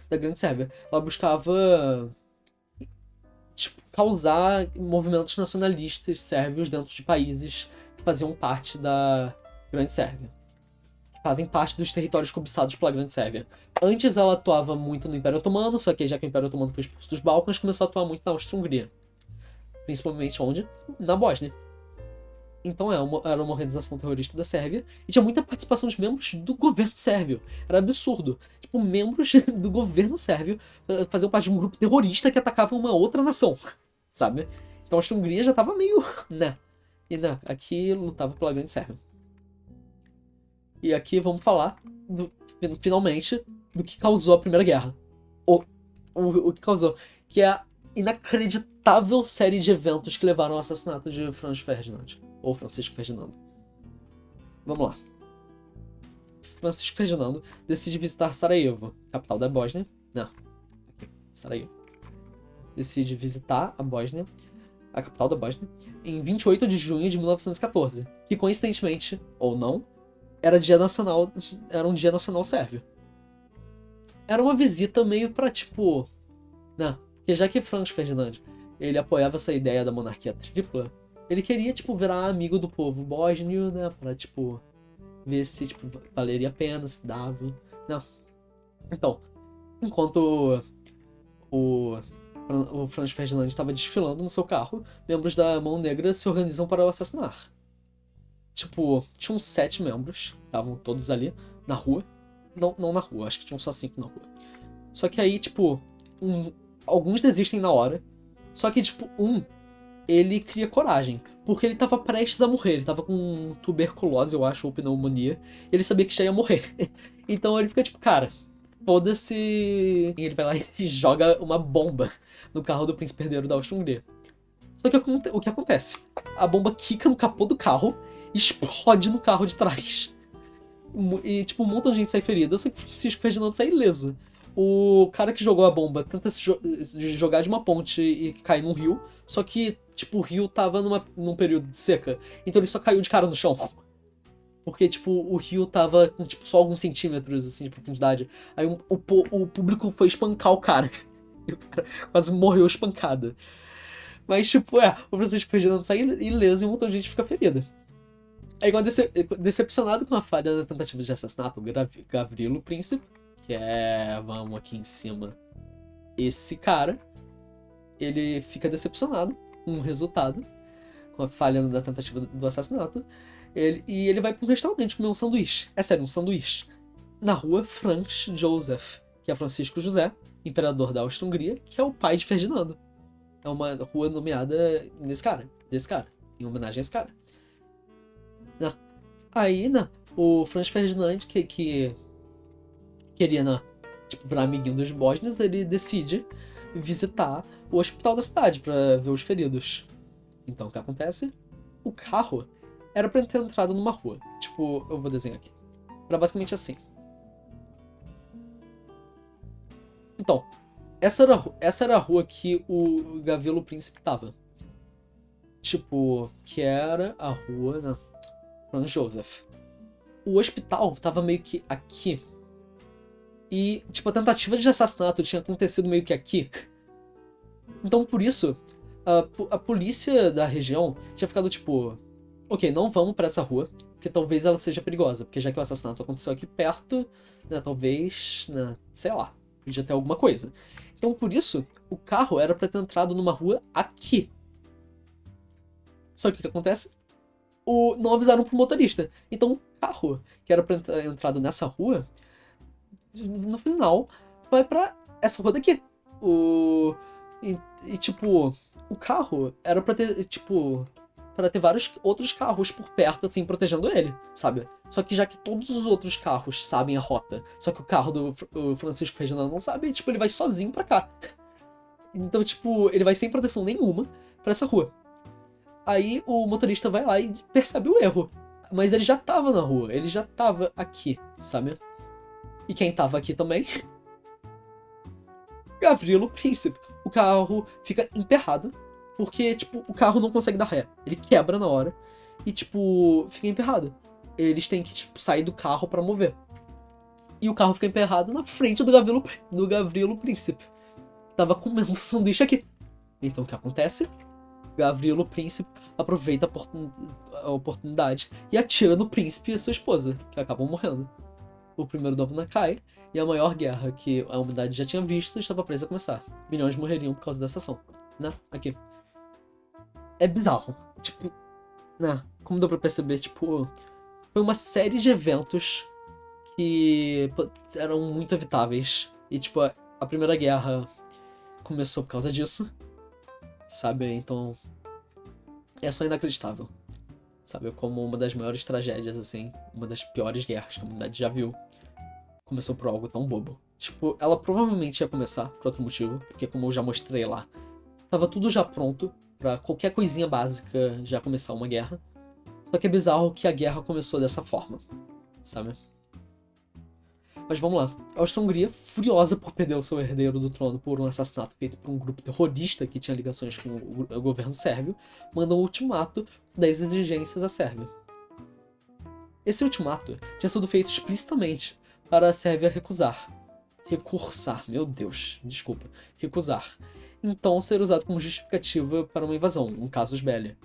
da Grande Sérvia. Ela buscava, tipo, causar movimentos nacionalistas sérvios dentro de países que faziam parte da Grande Sérvia. Que fazem parte dos territórios cobiçados pela Grande Sérvia. Antes ela atuava muito no Império Otomano, só que já que o Império Otomano foi expulso dos Balcãs, começou a atuar muito na Áustria-Hungria. Principalmente onde? Na Bósnia. Então era uma organização terrorista da Sérvia e tinha muita participação de membros do governo sérvio. Era absurdo. Tipo, membros do governo sérvio faziam parte de um grupo terrorista que atacava uma outra nação, sabe? Então a Hungria já tava meio, né? E né, aqui lutava pela Grande Sérvia. E aqui vamos falar, finalmente, do que causou a Primeira Guerra. O que causou. Que é a inacreditável série de eventos que levaram ao assassinato de Franz Ferdinand. Ou Francisco Ferdinando. Vamos lá. Francisco Ferdinando decide visitar Sarajevo, capital da Bósnia. Não. Aqui, Sarajevo. Decide visitar a Bósnia, a capital da Bósnia, em 28 de junho de 1914. Que, coincidentemente, ou não, era um dia nacional sérvio. Era uma visita meio pra, tipo... Né? Porque já que Franz Ferdinand, ele apoiava essa ideia da monarquia tripla, ele queria, tipo, virar amigo do povo bósnio, né? Pra, tipo, ver se, tipo, valeria a pena, se dava. Não. Então, enquanto o Franz Ferdinand estava desfilando no seu carro, membros da Mão Negra se organizam para o assassinar. Tipo, tinham 7 membros, estavam todos ali, na rua. Não na rua, acho que tinham só 5 na rua. Só que aí, tipo, alguns desistem na hora. Só que, tipo, ele cria coragem. Porque ele tava prestes a morrer. Ele tava com tuberculose, eu acho, ou pneumonia. E ele sabia que já ia morrer. Então ele fica tipo, cara, foda-se. E ele vai lá e joga uma bomba no carro do príncipe herdeiro da Áustria-Hungria. Só que o que acontece? A bomba quica no capô do carro e explode no carro de trás. E, tipo, um montão de gente sai ferida. Só que Francisco Ferdinando sai ileso. O cara que jogou a bomba tenta jogar de uma ponte e cair num rio. Só que, tipo, o rio tava num período de seca. Então ele só caiu de cara no chão. Porque, tipo, o rio tava com, tipo, só alguns centímetros, assim, de profundidade. Aí o público foi espancar o cara. E o cara quase morreu espancado. Mas, tipo, o Francisco Ferdinando sai ileso e um montão de gente fica ferida. Aí, quando decepcionado com a falha da tentativa de assassinato, o Gavrilo Príncipe, que é, vamos aqui em cima, esse cara, ele fica decepcionado com o resultado, com a falha da tentativa do assassinato, e ele vai para um restaurante comer um sanduíche. É sério, um sanduíche. Na rua Franz Joseph, que é Francisco José, imperador da Áustria-Hungria, que é o pai de Ferdinando. É uma rua nomeada desse cara, em homenagem a esse cara. Aí, o Franz Ferdinand, que queria, tipo, virar amiguinho dos bósnios, ele decide visitar o hospital da cidade pra ver os feridos. Então, o que acontece? O carro era pra ter entrado numa rua. Tipo, eu vou desenhar aqui. Era basicamente assim. Então, essa era a rua que o Gavrilo Príncipe tava. Tipo, que era a rua, Franz Joseph. O hospital tava meio que aqui. E, tipo, a tentativa de assassinato tinha acontecido meio que aqui. Então, por isso, a polícia da região tinha ficado tipo, ok, não vamos pra essa rua, porque talvez ela seja perigosa, porque já que o assassinato aconteceu aqui perto, né, talvez, né, sei lá, podia ter alguma coisa. Então, por isso, o carro era pra ter entrado numa rua aqui. Só que o que acontece? Não avisaram pro motorista. Então, o carro que era pra ter entrado nessa rua, no final, vai pra essa rua daqui. Tipo, o carro era pra ter, tipo, para ter vários outros carros por perto, assim, protegendo ele, sabe? Só que já que todos os outros carros sabem a rota, só que o carro do Francisco Ferdinando não sabe, tipo, ele vai sozinho pra cá. Então, tipo, ele vai sem proteção nenhuma pra essa rua. Aí o motorista vai lá e percebe o erro. Mas ele já tava na rua, ele já tava aqui, sabe? E quem tava aqui também? Gavrilo Príncipe. O carro fica emperrado, porque, tipo, o carro não consegue dar ré. Ele quebra na hora e, tipo, fica emperrado. Eles têm que, tipo, sair do carro pra mover. E o carro fica emperrado na frente do Gavrilo Príncipe. Que tava comendo um sanduíche aqui. Então o que acontece? Gavrilo Príncipe aproveita a oportunidade e atira no príncipe e sua esposa, que acabam morrendo. O primeiro domina cai, e a maior guerra que a humanidade já tinha visto estava presa a começar. Milhões morreriam por causa dessa ação. Né? Aqui. É bizarro. Tipo, né? Como deu pra perceber, tipo, foi uma série de eventos que eram muito evitáveis. E, tipo, a Primeira Guerra começou por causa disso. Sabe? Então, é só inacreditável. Sabe? Como uma das maiores tragédias, assim, uma das piores guerras que a humanidade já viu, começou por algo tão bobo. Tipo, ela provavelmente ia começar por outro motivo, porque como eu já mostrei lá, tava tudo já pronto pra qualquer coisinha básica já começar uma guerra. Só que é bizarro que a guerra começou dessa forma, sabe? Mas vamos lá. A Áustria-Hungria, furiosa por perder o seu herdeiro do trono por um assassinato feito por um grupo terrorista que tinha ligações com o governo sérvio, manda um ultimato das exigências à Sérvia. Esse ultimato tinha sido feito explicitamente para a Sérvia recursar, meu Deus, desculpa, recusar, então ser usado como justificativa para uma invasão, um casus belli.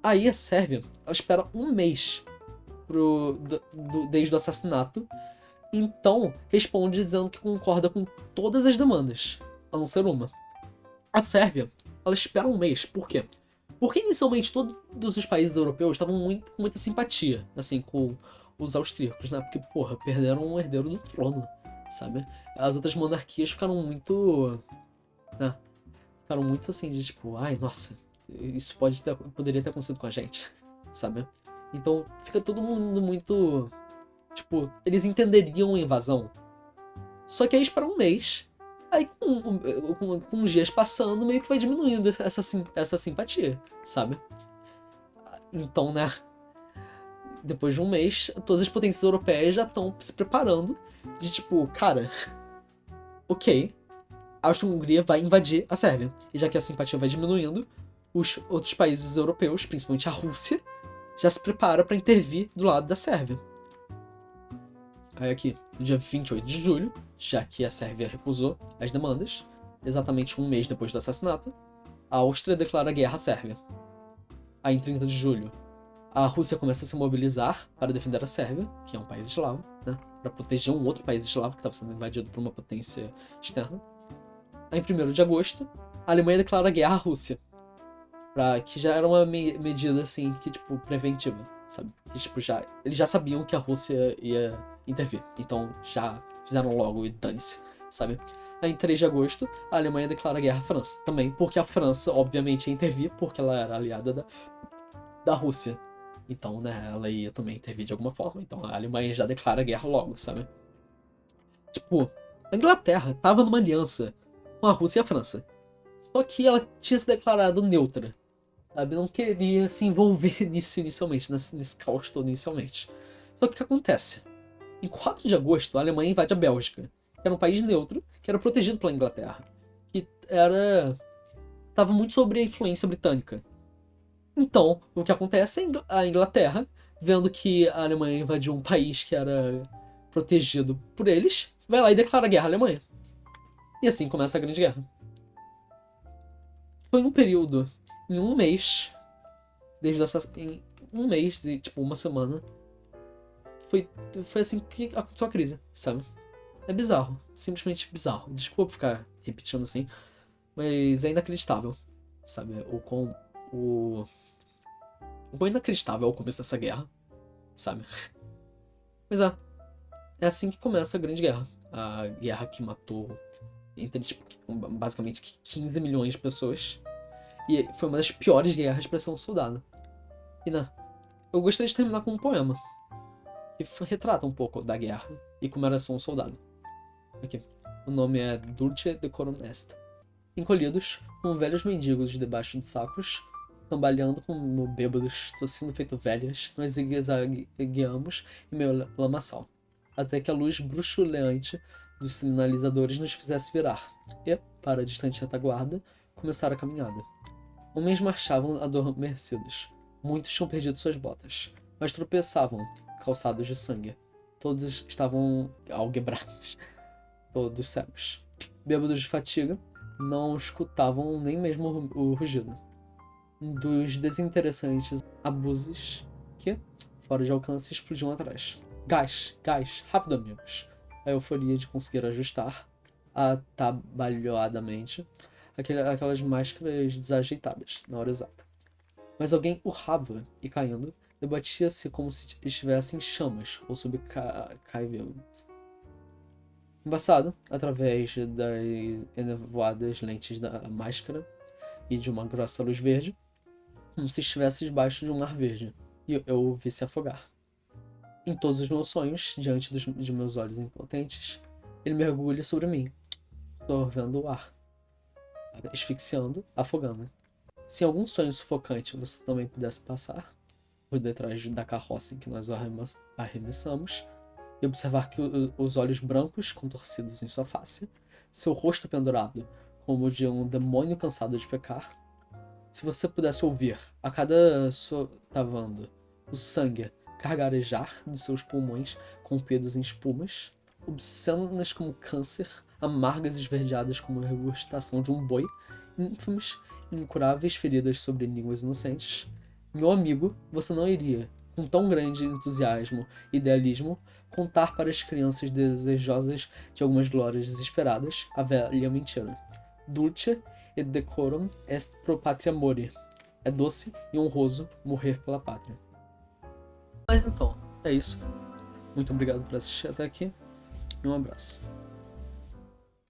Aí a Sérvia, ela espera um mês desde o assassinato, então responde dizendo que concorda com todas as demandas, a não ser uma. A Sérvia, ela espera um mês, por quê? Porque inicialmente todos os países europeus estavam com muita simpatia, assim, com os austríacos, né? Porque, porra, perderam um herdeiro do trono, sabe? As outras monarquias ficaram muito ficaram muito assim de tipo, ai, nossa, isso poderia ter acontecido com a gente, sabe? Então fica todo mundo muito, tipo, eles entenderiam a invasão. Só que aí espera um mês, aí com os dias passando, meio que vai diminuindo essa simpatia, sabe? Então, né, depois de um mês, todas as potências europeias já estão se preparando de tipo, cara, ok, a Áustria-Hungria vai invadir a Sérvia. E já que a simpatia vai diminuindo, os outros países europeus, principalmente a Rússia, já se prepara para intervir do lado da Sérvia. Aí aqui, no dia 28 de julho, já que a Sérvia recusou as demandas, exatamente um mês depois do assassinato, a Áustria declara guerra à Sérvia. Aí em 30 de julho, a Rússia começa a se mobilizar para defender a Sérvia, que é um país eslavo, né, para proteger um outro país eslavo que estava sendo invadido por uma potência externa. Aí, em 1º de agosto, a Alemanha declara guerra à Rússia, que já era uma medida assim que tipo preventiva, sabe? Que, tipo, eles já sabiam que a Rússia ia intervir, então já fizeram logo e dane-se, sabe? Aí, em 3 de agosto, a Alemanha declara guerra à França, também porque a França obviamente ia intervir porque ela era aliada da Rússia. Então, né, ela ia também intervir de alguma forma. Então a Alemanha já declara guerra logo, sabe? Tipo, a Inglaterra tava numa aliança com a Rússia e a França. Só que ela tinha se declarado neutra, sabe? Não queria se envolver nisso inicialmente, nesse caos todo inicialmente. Só que o que acontece? Em 4 de agosto, a Alemanha invade a Bélgica, que era um país neutro, que era protegido pela Inglaterra. Que tava muito sob a influência britânica. Então, o que acontece é a Inglaterra, vendo que a Alemanha invadiu um país que era protegido por eles, vai lá e declara guerra à Alemanha. E assim começa a Grande Guerra. Foi um período, em um mês, em um mês e tipo uma semana, foi assim que aconteceu a crise, sabe? É bizarro, simplesmente bizarro. Desculpa ficar repetindo assim, mas é inacreditável, sabe? O quão inacreditável é o começo dessa guerra, sabe? Mas é assim que começa a Grande Guerra. A guerra que matou tipo, basicamente 15 milhões de pessoas. E foi uma das piores guerras para ser um soldado. E né, eu gostaria de terminar com um poema que retrata um pouco da guerra e como era ser um soldado. Aqui. O nome é Dulce Decorum Est. Encolhidos, como velhos mendigos debaixo de sacos, cambaleando como bêbados, tossindo feito velhas, nós zigue-zagueamos em meio lamaçal, até que a luz bruxuleante dos sinalizadores nos fizesse virar, e, para a distante retaguarda, começar a caminhada. Homens marchavam adormecidos. Muitos tinham perdido suas botas, mas tropeçavam, calçados de sangue. Todos estavam algebrados, todos cegos. Bêbados de fatiga, não escutavam nem mesmo o rugido dos desinteressantes abusos que, fora de alcance, explodiam atrás. Gás, gás, rápido, amigos. A euforia de conseguir ajustar, atabalhoadamente, aquelas máscaras desajeitadas, na hora exata. Mas alguém urrava e, caindo, debatia-se como se estivesse em chamas ou sob caivelo. Embaçado, através das enevoadas lentes da máscara e de uma grossa luz verde, como se estivesse debaixo de um mar verde, e eu o vi-se afogar. Em todos os meus sonhos, diante de meus olhos impotentes, ele mergulha sobre mim, absorvendo o ar, asfixiando, afogando. Se em algum sonho sufocante você também pudesse passar por detrás da carroça em que nós o arremessamos, e observar que os olhos brancos contorcidos em sua face, seu rosto pendurado como o de um demônio cansado de pecar, se você pudesse ouvir a cada sotavando o sangue gargarejar dos seus pulmões corrompidos em espumas, obscenas como câncer, amargas e esverdeadas como a regurgitação de um boi, ínfames e incuráveis feridas sobre línguas inocentes, meu amigo, você não iria, com tão grande entusiasmo e idealismo, contar para as crianças desejosas de algumas glórias desesperadas a velha mentira. Dulce et decorum est pro patria mori. É doce e honroso morrer pela pátria. Mas então, é isso. Muito obrigado por assistir até aqui e um abraço.